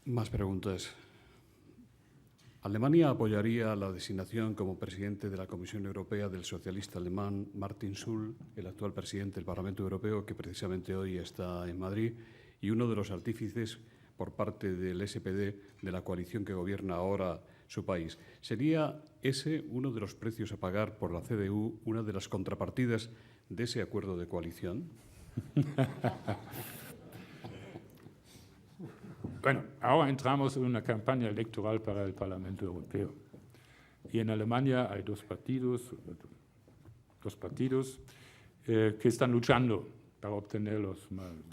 Más preguntas. ¿Alemania apoyaría la designación como presidente de la Comisión Europea del socialista alemán Martin Schulz, el actual presidente del Parlamento Europeo, que precisamente hoy está en Madrid, y uno de los artífices por parte del SPD de la coalición que gobierna ahora su país? ¿Sería ese uno de los precios a pagar por la CDU, una de las contrapartidas de ese acuerdo de coalición? Bueno, ahora entramos en una campaña electoral para el Parlamento Europeo. Y en Alemania hay dos partidos que están luchando para obtener el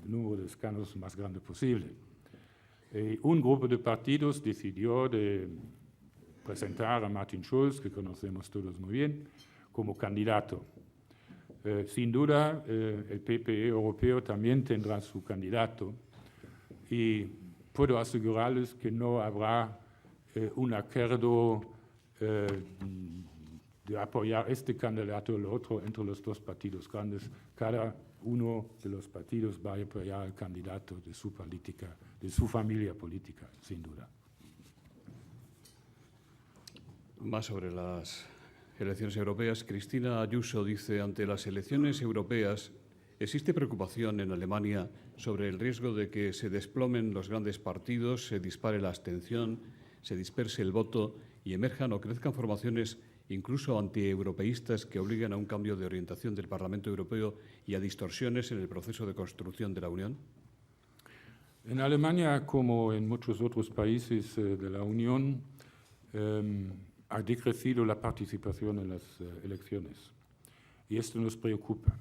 número de escaños más grande posible. Un grupo de partidos decidió de presentar a Martin Schulz, que conocemos todos muy bien, como candidato. Sin duda, el PPE europeo también tendrá su candidato, y puedo asegurarles que no habrá un acuerdo de apoyar este candidato o el otro entre los dos partidos grandes. Cada uno de los partidos va a apoyar al candidato de su política, de su familia política, sin duda. Más sobre las elecciones europeas. Cristina Ayuso dice, ante las elecciones europeas, ¿existe preocupación en Alemania sobre el riesgo de que se desplomen los grandes partidos, se dispare la abstención, se disperse el voto y emerjan o crezcan formaciones incluso antieuropeístas que obliguen a un cambio de orientación del Parlamento Europeo y a distorsiones en el proceso de construcción de la Unión? En Alemania, como en muchos otros países de la Unión, ha decrecido la participación en las elecciones. Y esto nos preocupa.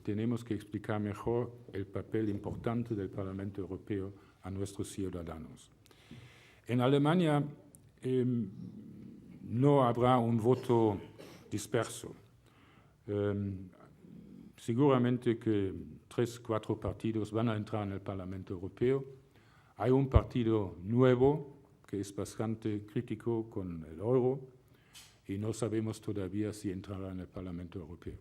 Tenemos que explicar mejor el papel importante del Parlamento Europeo a nuestros ciudadanos. En Alemania no habrá un voto disperso. Seguramente que 3 o 4 partidos van a entrar en el Parlamento Europeo. Hay un partido nuevo que es bastante crítico con el euro y no sabemos todavía si entrará en el Parlamento Europeo.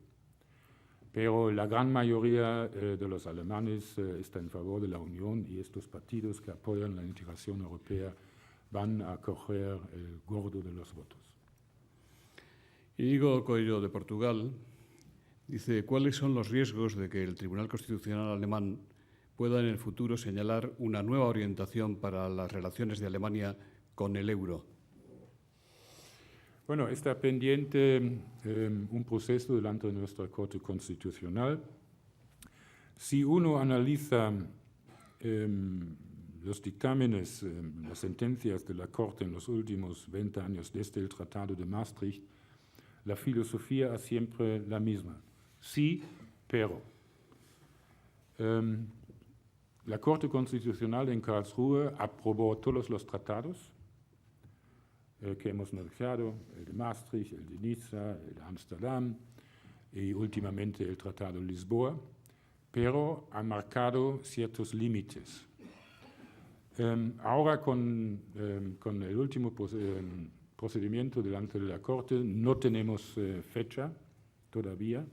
Pero la gran mayoría de los alemanes está en favor de la Unión, y estos partidos que apoyan la integración europea van a coger el gordo de los votos. Íñigo Coello, de Portugal, dice, ¿cuáles son los riesgos de que el Tribunal Constitucional alemán pueda en el futuro señalar una nueva orientación para las relaciones de Alemania con el euro? Bueno, está pendiente un proceso delante de nuestra Corte Constitucional. Si uno analiza los dictámenes, las sentencias de la Corte en los últimos 20 años desde el Tratado de Maastricht, la filosofía es siempre la misma. Sí, pero. La Corte Constitucional en Karlsruhe aprobó todos los tratados que hemos negociado, el de Maastricht, el de Niza, el de Ámsterdam y últimamente el Tratado de Lisboa, pero ha marcado ciertos límites. Ahora con el último procedimiento delante de la Corte no tenemos fecha todavía.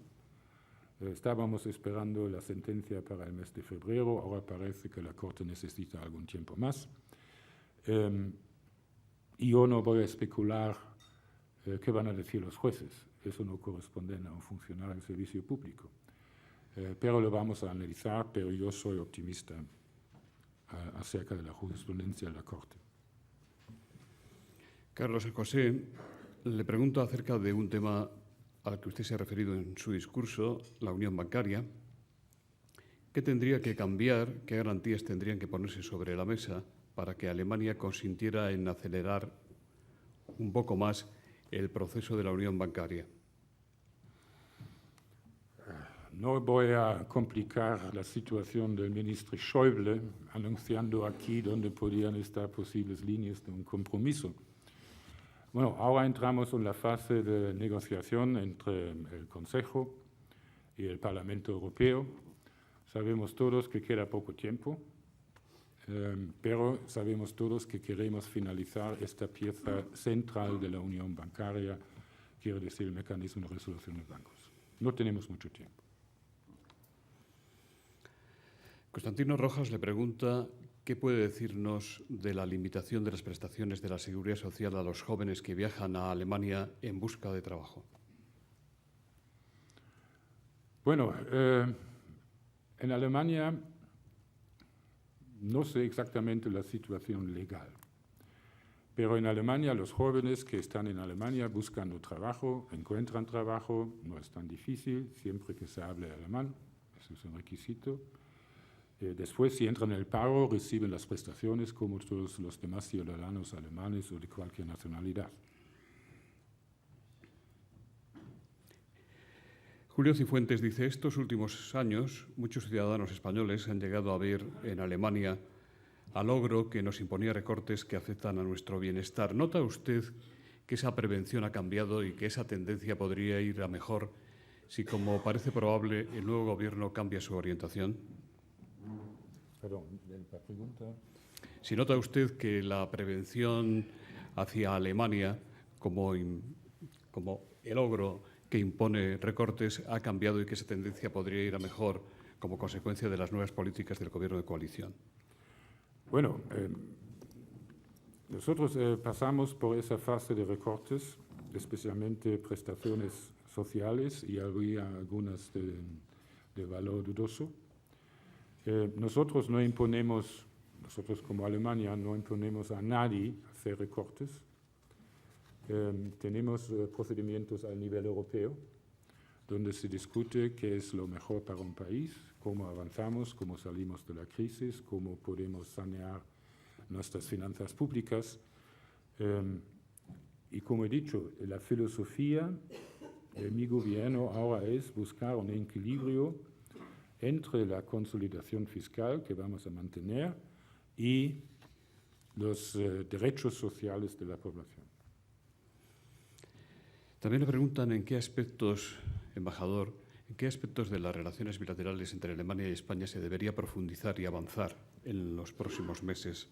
Estábamos esperando la sentencia para el mes de febrero, ahora parece que la Corte necesita algún tiempo más. Y yo no voy a especular qué van a decir los jueces. Eso no corresponde a un funcionario del servicio público. pero lo vamos a analizar, pero yo soy optimista acerca de la jurisprudencia de la Corte. Carlos José, le pregunto acerca de un tema al que usted se ha referido en su discurso, la unión bancaria. ¿Qué tendría que cambiar, qué garantías tendrían que ponerse sobre la mesa para que Alemania consintiera en acelerar un poco más el proceso de la unión bancaria? No voy a complicar la situación del ministro Schäuble anunciando aquí dónde podrían estar posibles líneas de un compromiso. Bueno, ahora entramos en la fase de negociación entre el Consejo y el Parlamento Europeo. Sabemos todos que queda poco tiempo, pero sabemos todos que queremos finalizar esta pieza central de la unión bancaria, quiero decir el mecanismo de resolución de bancos. No tenemos mucho tiempo. Constantino Rojas le pregunta qué puede decirnos de la limitación de las prestaciones de la Seguridad Social a los jóvenes que viajan a Alemania en busca de trabajo. Bueno, en Alemania no sé exactamente la situación legal, pero en Alemania los jóvenes que están en Alemania buscando trabajo, encuentran trabajo, no es tan difícil, siempre que se hable alemán, eso es un requisito. Después, si entran en el paro, reciben las prestaciones como todos los demás ciudadanos alemanes o de cualquier nacionalidad. Julio Cifuentes dice, estos últimos años muchos ciudadanos españoles han llegado a ver en Alemania al logro que nos imponía recortes que afectan a nuestro bienestar. ¿Nota usted que esa prevención ha cambiado y que esa tendencia podría ir a mejor si, como parece probable, el nuevo gobierno cambia su orientación? Perdón, la pregunta. Si nota usted que la prevención hacia Alemania, como el logro que impone recortes, ha cambiado y que esa tendencia podría ir a mejor como consecuencia de las nuevas políticas del gobierno de coalición. Bueno, nosotros pasamos por esa fase de recortes, especialmente prestaciones sociales y había algunas de valor dudoso. Nosotros no imponemos, nosotros como Alemania no imponemos a nadie hacer recortes. Tenemos procedimientos a nivel europeo donde se discute qué es lo mejor para un país, cómo avanzamos, cómo salimos de la crisis, cómo podemos sanear nuestras finanzas públicas. Y como he dicho, la filosofía de mi gobierno ahora es buscar un equilibrio entre la consolidación fiscal que vamos a mantener y los derechos sociales de la población. También le preguntan en qué aspectos, embajador, en qué aspectos de las relaciones bilaterales entre Alemania y España se debería profundizar y avanzar en los próximos meses.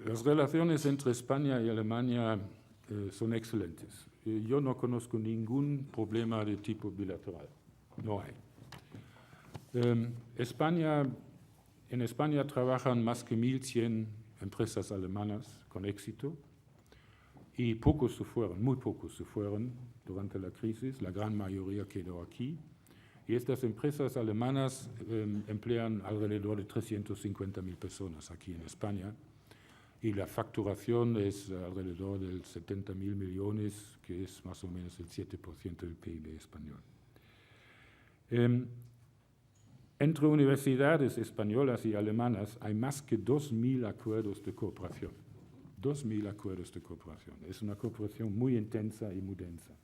Las relaciones entre España y Alemania son excelentes. Yo no conozco ningún problema de tipo bilateral. No hay. En España trabajan más que 1.100 empresas alemanas con éxito y pocos se fueron, muy pocos se fueron durante la crisis, la gran mayoría quedó aquí. Y estas empresas alemanas emplean alrededor de 350.000 personas aquí en España y la facturación es alrededor de 70.000 millones, que es más o menos el 7% del PIB español. Entre universidades españolas y alemanas hay más que 2.000 acuerdos de cooperación. 2.000 acuerdos de cooperación. Es una cooperación muy intensa y muy densa.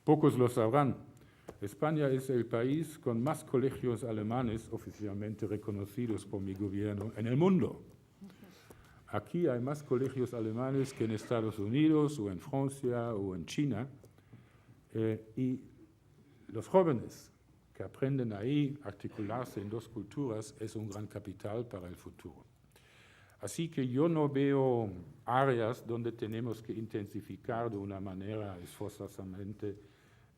Pocos lo sabrán. España es el país con más colegios alemanes oficialmente reconocidos por mi gobierno en el mundo. Aquí hay más colegios alemanes que en Estados Unidos o en Francia o en China. Y los jóvenes que aprenden ahí a articularse en dos culturas es un gran capital para el futuro. Así que yo no veo áreas donde tenemos que intensificar de una manera esforzosamente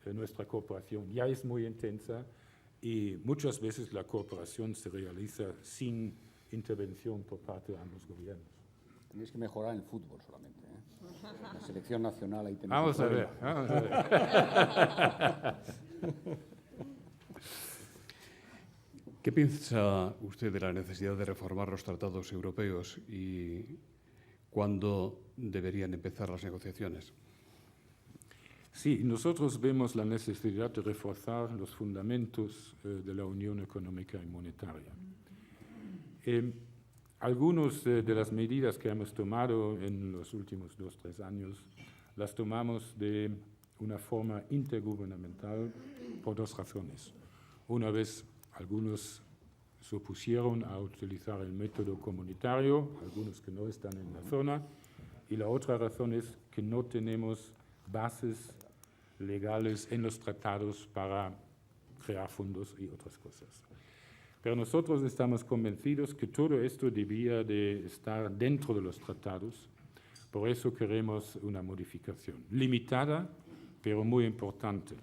nuestra cooperación. Ya es muy intensa y muchas veces la cooperación se realiza sin intervención por parte de ambos gobiernos. Tienes que mejorar en el fútbol solamente, ¿eh? La selección nacional ahí tenés Vamos un a ver, problema. vamos a ver. ¿Qué piensa usted de la necesidad de reformar los tratados europeos y cuándo deberían empezar las negociaciones? Sí, nosotros vemos la necesidad de reforzar los fundamentos de la Unión Económica y Monetaria. Algunas de las medidas que hemos tomado en los últimos 2 o 3 años las tomamos de una forma intergubernamental por 2 razones. Una vez, algunos se opusieron a utilizar el método comunitario, algunos que no están en la zona, y la otra razón es que no tenemos bases legales en los tratados para crear fondos y otras cosas. Pero nosotros estamos convencidos que todo esto debía de estar dentro de los tratados, por eso queremos una modificación limitada, pero muy importante.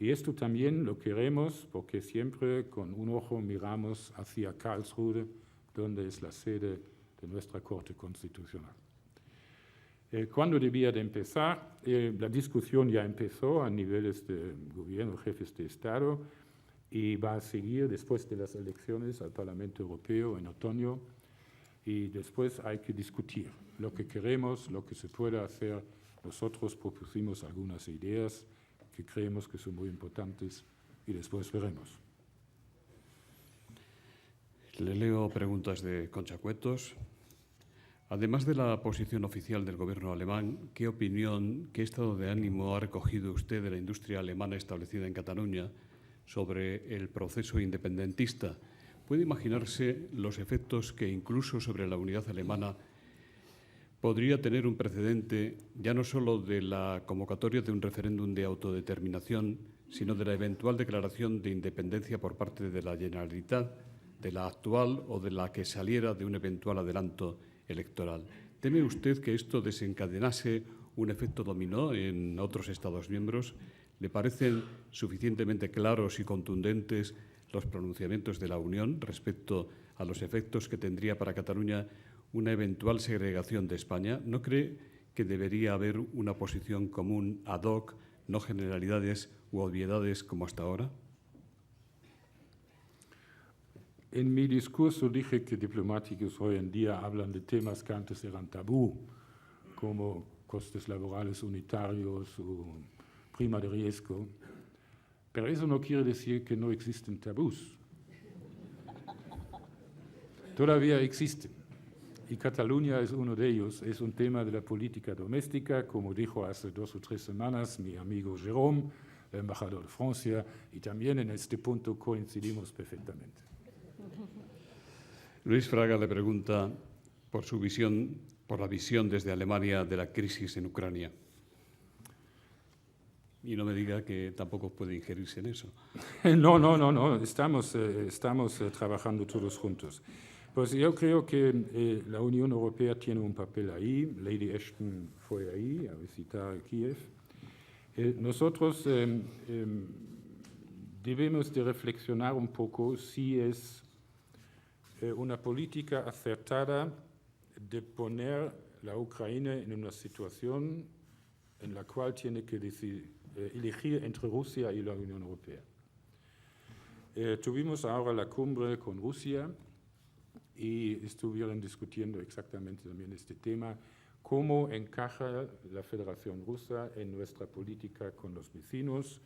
Y esto también lo queremos porque siempre con un ojo miramos hacia Karlsruhe, donde es la sede de nuestra Corte Constitucional. ¿Cuándo debía de empezar? La discusión ya empezó a niveles de gobierno, jefes de Estado, y va a seguir después de las elecciones al Parlamento Europeo en otoño, y después hay que discutir lo que queremos, lo que se puede hacer. Nosotros propusimos algunas ideas que creemos que son muy importantes y después veremos. Le leo preguntas de Concha Cuetos. Además de la posición oficial del gobierno alemán, ¿qué opinión, qué estado de ánimo ha recogido usted de la industria alemana establecida en Cataluña sobre el proceso independentista? ¿Puede imaginarse los efectos que incluso sobre la unidad alemana podría tener un precedente, ya no solo de la convocatoria de un referéndum de autodeterminación, sino de la eventual declaración de independencia por parte de la Generalitat, de la actual o de la que saliera de un eventual adelanto electoral? ¿Teme usted que esto desencadenase un efecto dominó en otros Estados miembros? ¿Le parecen suficientemente claros y contundentes los pronunciamientos de la Unión respecto a los efectos que tendría para Cataluña una eventual segregación de España? ¿No cree que debería haber una posición común ad hoc, no generalidades u obviedades como hasta ahora? En mi discurso dije que diplomáticos hoy en día hablan de temas que antes eran tabú, como costes laborales unitarios o prima de riesgo, pero eso no quiere decir que no existen tabús. Todavía existen, y Cataluña es uno de ellos. Es un tema de la política doméstica, como dijo hace 2 o 3 semanas mi amigo Jérôme, el embajador de Francia, y también en este punto coincidimos perfectamente. Luis Fraga le pregunta por su visión, por la visión desde Alemania de la crisis en Ucrania. Y no me diga que tampoco puede ingerirse en eso. No. Estamos trabajando todos juntos. Pues yo creo que la Unión Europea tiene un papel ahí. Lady Ashton fue ahí a visitar Kiev. Nosotros debemos de reflexionar un poco si es una política acertada de poner la Ucrania en una situación en la cual tiene que elegir entre Rusia y la Unión Europea. Tuvimos ahora la cumbre con Rusia y estuvieron discutiendo exactamente también este tema, cómo encaja la Federación Rusa en nuestra política con los vecinos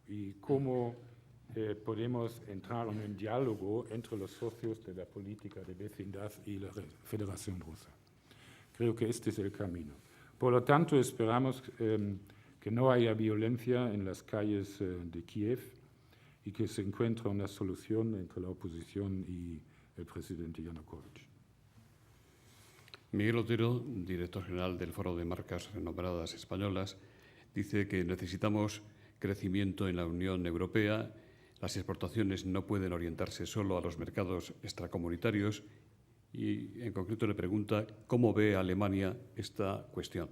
y cómo podemos entrar en un diálogo entre los socios de la política de vecindad y la Federación Rusa. Creo que este es el camino. Por lo tanto, esperamos que no haya violencia en las calles de Kiev y que se encuentre una solución entre la oposición y el presidente Yanukovych. Miguel Otero, director general del Foro de Marcas Renombradas Españolas, dice que necesitamos crecimiento en la Unión Europea. Las exportaciones no pueden orientarse solo a los mercados extracomunitarios y, en concreto, le pregunta cómo ve Alemania esta cuestión.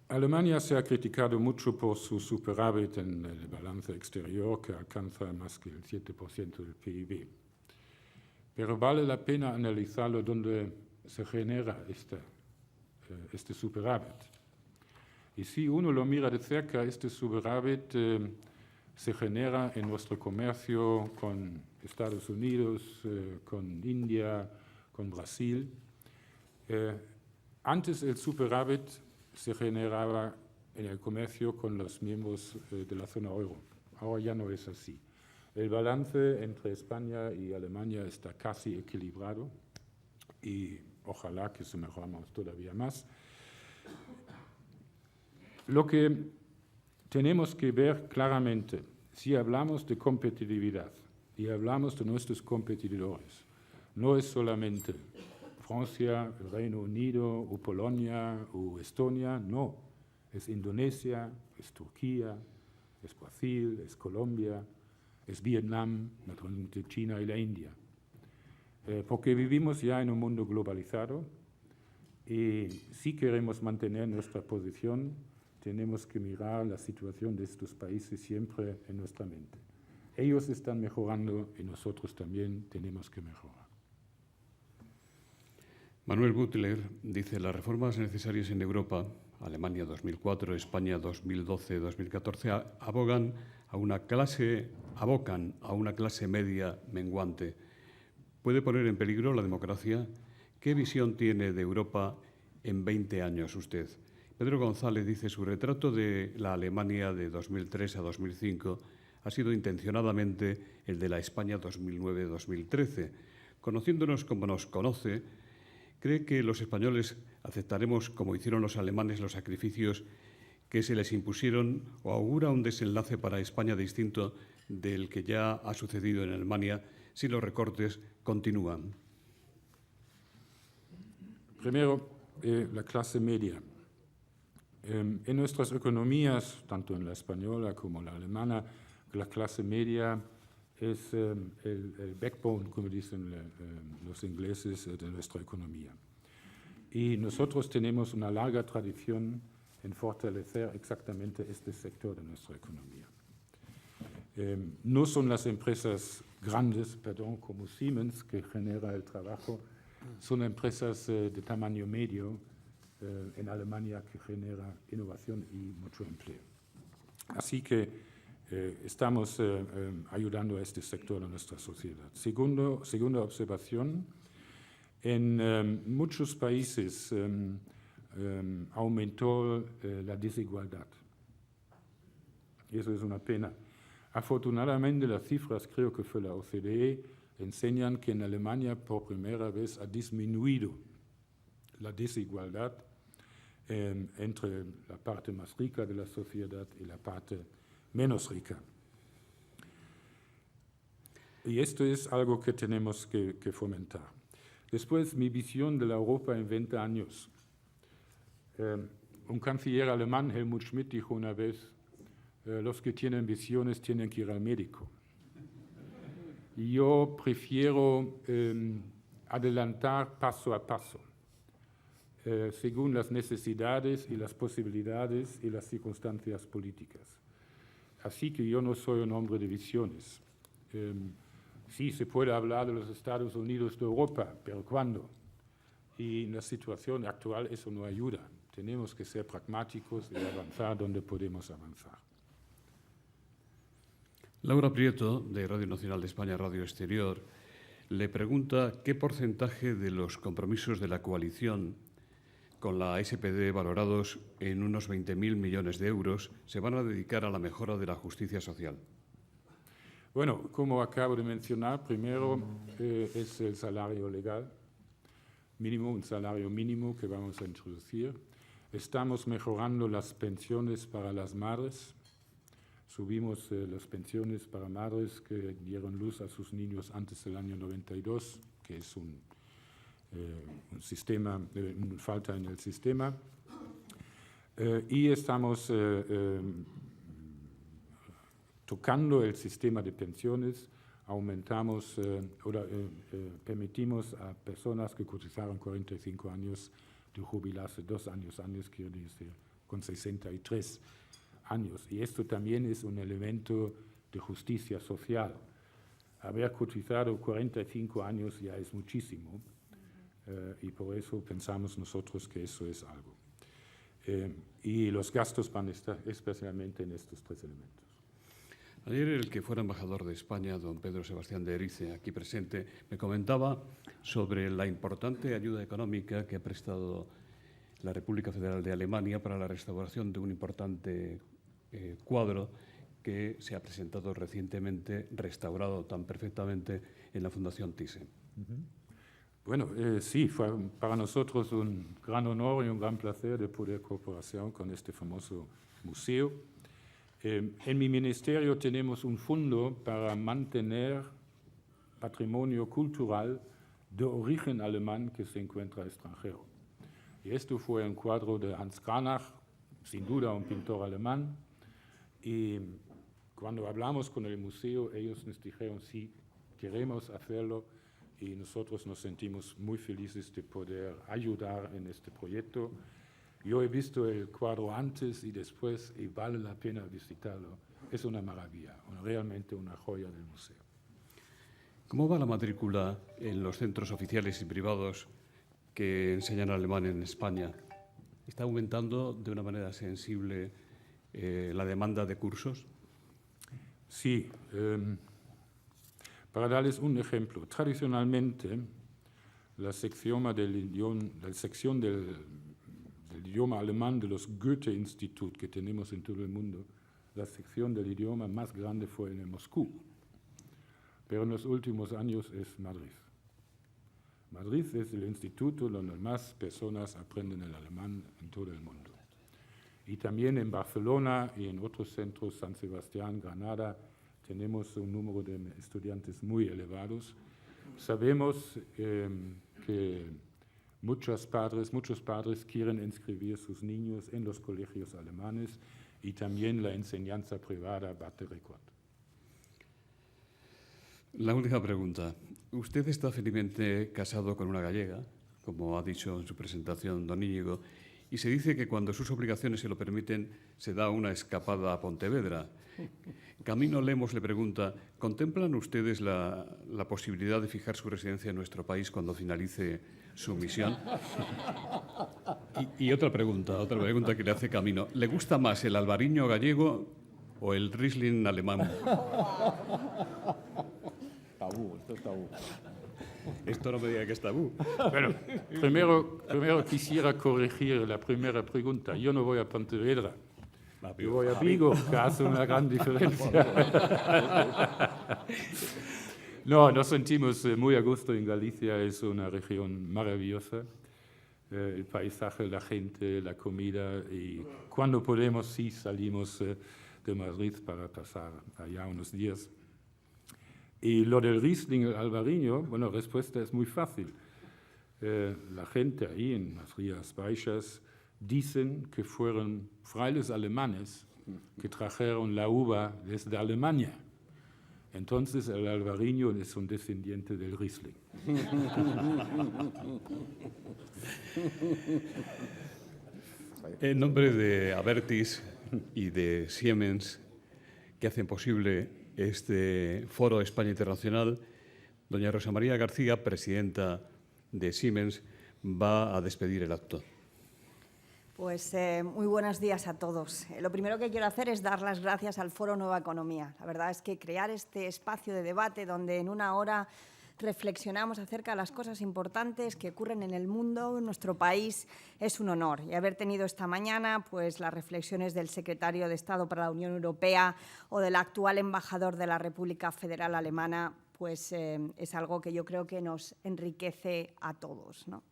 Alemania se ha criticado mucho por su superávit en el balance exterior, que alcanza más que el 7% del PIB. Pero vale la pena analizarlo donde se genera este superávit. Y si uno lo mira de cerca, este superávit se genera en nuestro comercio con Estados Unidos, con India, con Brasil. Antes el superávit se generaba en el comercio con los miembros de la zona euro. Ahora ya no es así. El balance entre España y Alemania está casi equilibrado y ojalá que se mejoremos todavía más. Lo que tenemos que ver claramente, si hablamos de competitividad y hablamos de nuestros competidores, no es solamente Francia, el Reino Unido, o Polonia, o Estonia, no. Es Indonesia, es Turquía, es Brasil, es Colombia, es Vietnam, naturalmente China y la India. Porque vivimos ya en un mundo globalizado y si queremos mantener nuestra posición, tenemos que mirar la situación de estos países siempre en nuestra mente. Ellos están mejorando y nosotros también tenemos que mejorar. Manuel Butler dice: las reformas necesarias en Europa, Alemania 2004, España 2012-2014, abocan a una clase media menguante. ¿Puede poner en peligro la democracia? ¿Qué visión tiene de Europa en 20 años usted? Pedro González dice: su retrato de la Alemania de 2003 a 2005 ha sido intencionadamente el de la España 2009-2013. Conociéndonos como nos conoce, ¿cree que los españoles aceptaremos, como hicieron los alemanes, los sacrificios que se les impusieron, o augura un desenlace para España distinto del que ya ha sucedido en Alemania si los recortes continúan? Primero, la clase media. En nuestras economías, tanto en la española como en la alemana, la clase media es el backbone, como dicen los ingleses, de nuestra economía. Y nosotros tenemos una larga tradición en fortalecer exactamente este sector de nuestra economía. No son las empresas grandes, como Siemens, que genera el trabajo, son empresas de tamaño medio en Alemania que genera innovación y mucho empleo. Así que estamos ayudando a este sector de nuestra sociedad. Segunda observación, en muchos países aumentó la desigualdad. Y eso es una pena. Afortunadamente, las cifras, creo que fue la OCDE, enseñan que en Alemania por primera vez ha disminuido la desigualdad entre la parte más rica de la sociedad y la parte menos rica. Y esto es algo que tenemos que fomentar. Después, mi visión de la Europa en 20 años. Un canciller alemán, Helmut Schmidt, dijo una vez: los que tienen visiones tienen que ir al médico. Y yo prefiero adelantar paso a paso, según las necesidades y las posibilidades y las circunstancias políticas. Así que yo no soy un hombre de visiones. Sí, se puede hablar de los Estados Unidos de Europa, pero ¿cuándo? Y en la situación actual eso no ayuda. Tenemos que ser pragmáticos y avanzar donde podemos avanzar. Laura Prieto, de Radio Nacional de España, Radio Exterior, le pregunta qué porcentaje de los compromisos de la coalición con la SPD, valorados en unos 20.000 millones de euros, se van a dedicar a la mejora de la justicia social. Bueno, como acabo de mencionar, primero es el salario legal mínimo, un salario mínimo que vamos a introducir. Estamos mejorando las pensiones para las madres. Subimos las pensiones para madres que dieron luz a sus niños antes del año 92, que es un sistema, falta en el sistema. Y estamos tocando el sistema de pensiones, aumentamos permitimos a personas que cotizaron 45 años de jubilarse 2 años, quiero decir, con 63 años. Y esto también es un elemento de justicia social. Haber cotizado 45 años ya es muchísimo y por eso pensamos nosotros que eso es algo. Y los gastos van a estar especialmente en estos tres elementos. Ayer el que fuera embajador de España, don Pedro Sebastián de Erice, aquí presente, me comentaba sobre la importante ayuda económica que ha prestado la República Federal de Alemania para la restauración de un importante cuadro que se ha presentado recientemente, restaurado tan perfectamente en la Fundación Thyssen. Bueno, sí, fue para nosotros un gran honor y un gran placer de poder colaborar con este famoso museo. En mi ministerio tenemos un fondo para mantener patrimonio cultural de origen alemán que se encuentra extranjero. Y esto fue un cuadro de Hans Cranach, sin duda un pintor alemán. Y cuando hablamos con el museo, ellos nos dijeron, sí, queremos hacerlo, y nosotros nos sentimos muy felices de poder ayudar en este proyecto. Yo he visto el cuadro antes y después y vale la pena visitarlo. Es una maravilla, realmente una joya del museo. ¿Cómo va la matrícula en los centros oficiales y privados que enseñan alemán en España? ¿Está aumentando de una manera sensible la demanda de cursos? Sí. Para darles un ejemplo, tradicionalmente la sección del idioma alemán de los Goethe-Institut que tenemos en todo el mundo, la sección del idioma más grande fue en Moscú, pero en los últimos años es Madrid. Madrid es el instituto donde más personas aprenden el alemán en todo el mundo. Y también en Barcelona y en otros centros, San Sebastián, Granada, tenemos un número de estudiantes muy elevados. Sabemos que muchos padres quieren inscribir sus niños en los colegios alemanes y también la enseñanza privada bate récord. La última pregunta. Usted está felizmente casado con una gallega, como ha dicho en su presentación don Íñigo, y se dice que cuando sus obligaciones se lo permiten, se da una escapada a Pontevedra. Camino Lemos le pregunta, ¿contemplan ustedes la posibilidad de fijar su residencia en nuestro país cuando finalice su misión? Y otra pregunta que le hace Camino. ¿Le gusta más el albariño gallego o el Riesling alemán? Tabú, esto es tabú. Esto no me diga que es tabú. Bueno, primero quisiera corregir la primera pregunta. Yo no voy a Pontevedra. Yo voy a Vigo, que hace una gran diferencia. No, nos sentimos muy a gusto en Galicia, es una región maravillosa. El paisaje, la gente, la comida, y cuando podemos sí salimos de Madrid para pasar allá unos días. Y lo del Riesling, el albariño, bueno, la respuesta es muy fácil. La gente ahí en las Rías Baixas dicen que fueron frailes alemanes que trajeron la uva desde Alemania. Entonces el albariño es un descendiente del Riesling. En nombre de Abertis y de Siemens, que hacen posible este Foro España Internacional, doña Rosa María García, presidenta de Siemens, va a despedir el acto. Pues muy buenos días a todos. Lo primero que quiero hacer es dar las gracias al Foro Nueva Economía. La verdad es que crear este espacio de debate donde en una hora reflexionamos acerca de las cosas importantes que ocurren en el mundo, en nuestro país, es un honor. Y haber tenido esta mañana pues, las reflexiones del secretario de Estado para la Unión Europea o del actual embajador de la República Federal Alemana, pues es algo que yo creo que nos enriquece a todos, ¿no?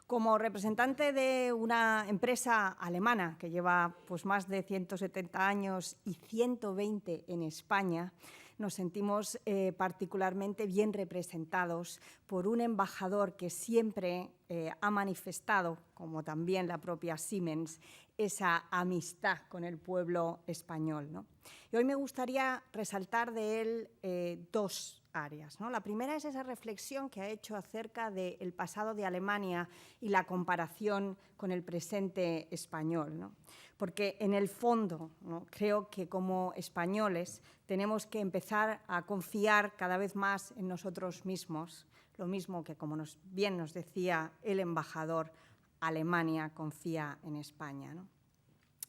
Como representante de una empresa alemana que lleva pues, más de 170 años y 120 en España, nos sentimos particularmente bien representados por un embajador que siempre ha manifestado, como también la propia Siemens, esa amistad con el pueblo español, ¿no? Y hoy me gustaría resaltar de él dos áreas, ¿no? La primera es esa reflexión que ha hecho acerca del pasado de Alemania y la comparación con el presente español, ¿no? Porque en el fondo, ¿no?, creo que como españoles tenemos que empezar a confiar cada vez más en nosotros mismos, lo mismo que, como bien nos decía el embajador, Alemania confía en España, ¿no?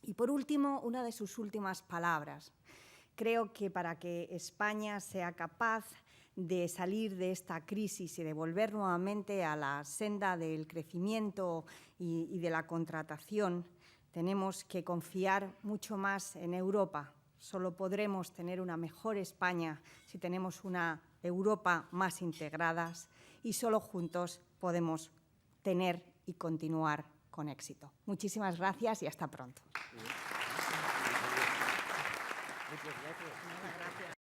Y por último, una de sus últimas palabras. Creo que para que España sea capaz de salir de esta crisis y de volver nuevamente a la senda del crecimiento y de la contratación, tenemos que confiar mucho más en Europa. Solo podremos tener una mejor España si tenemos una Europa más integrada y solo juntos podemos tener y continuar con éxito. Muchísimas gracias y hasta pronto. Muchas gracias.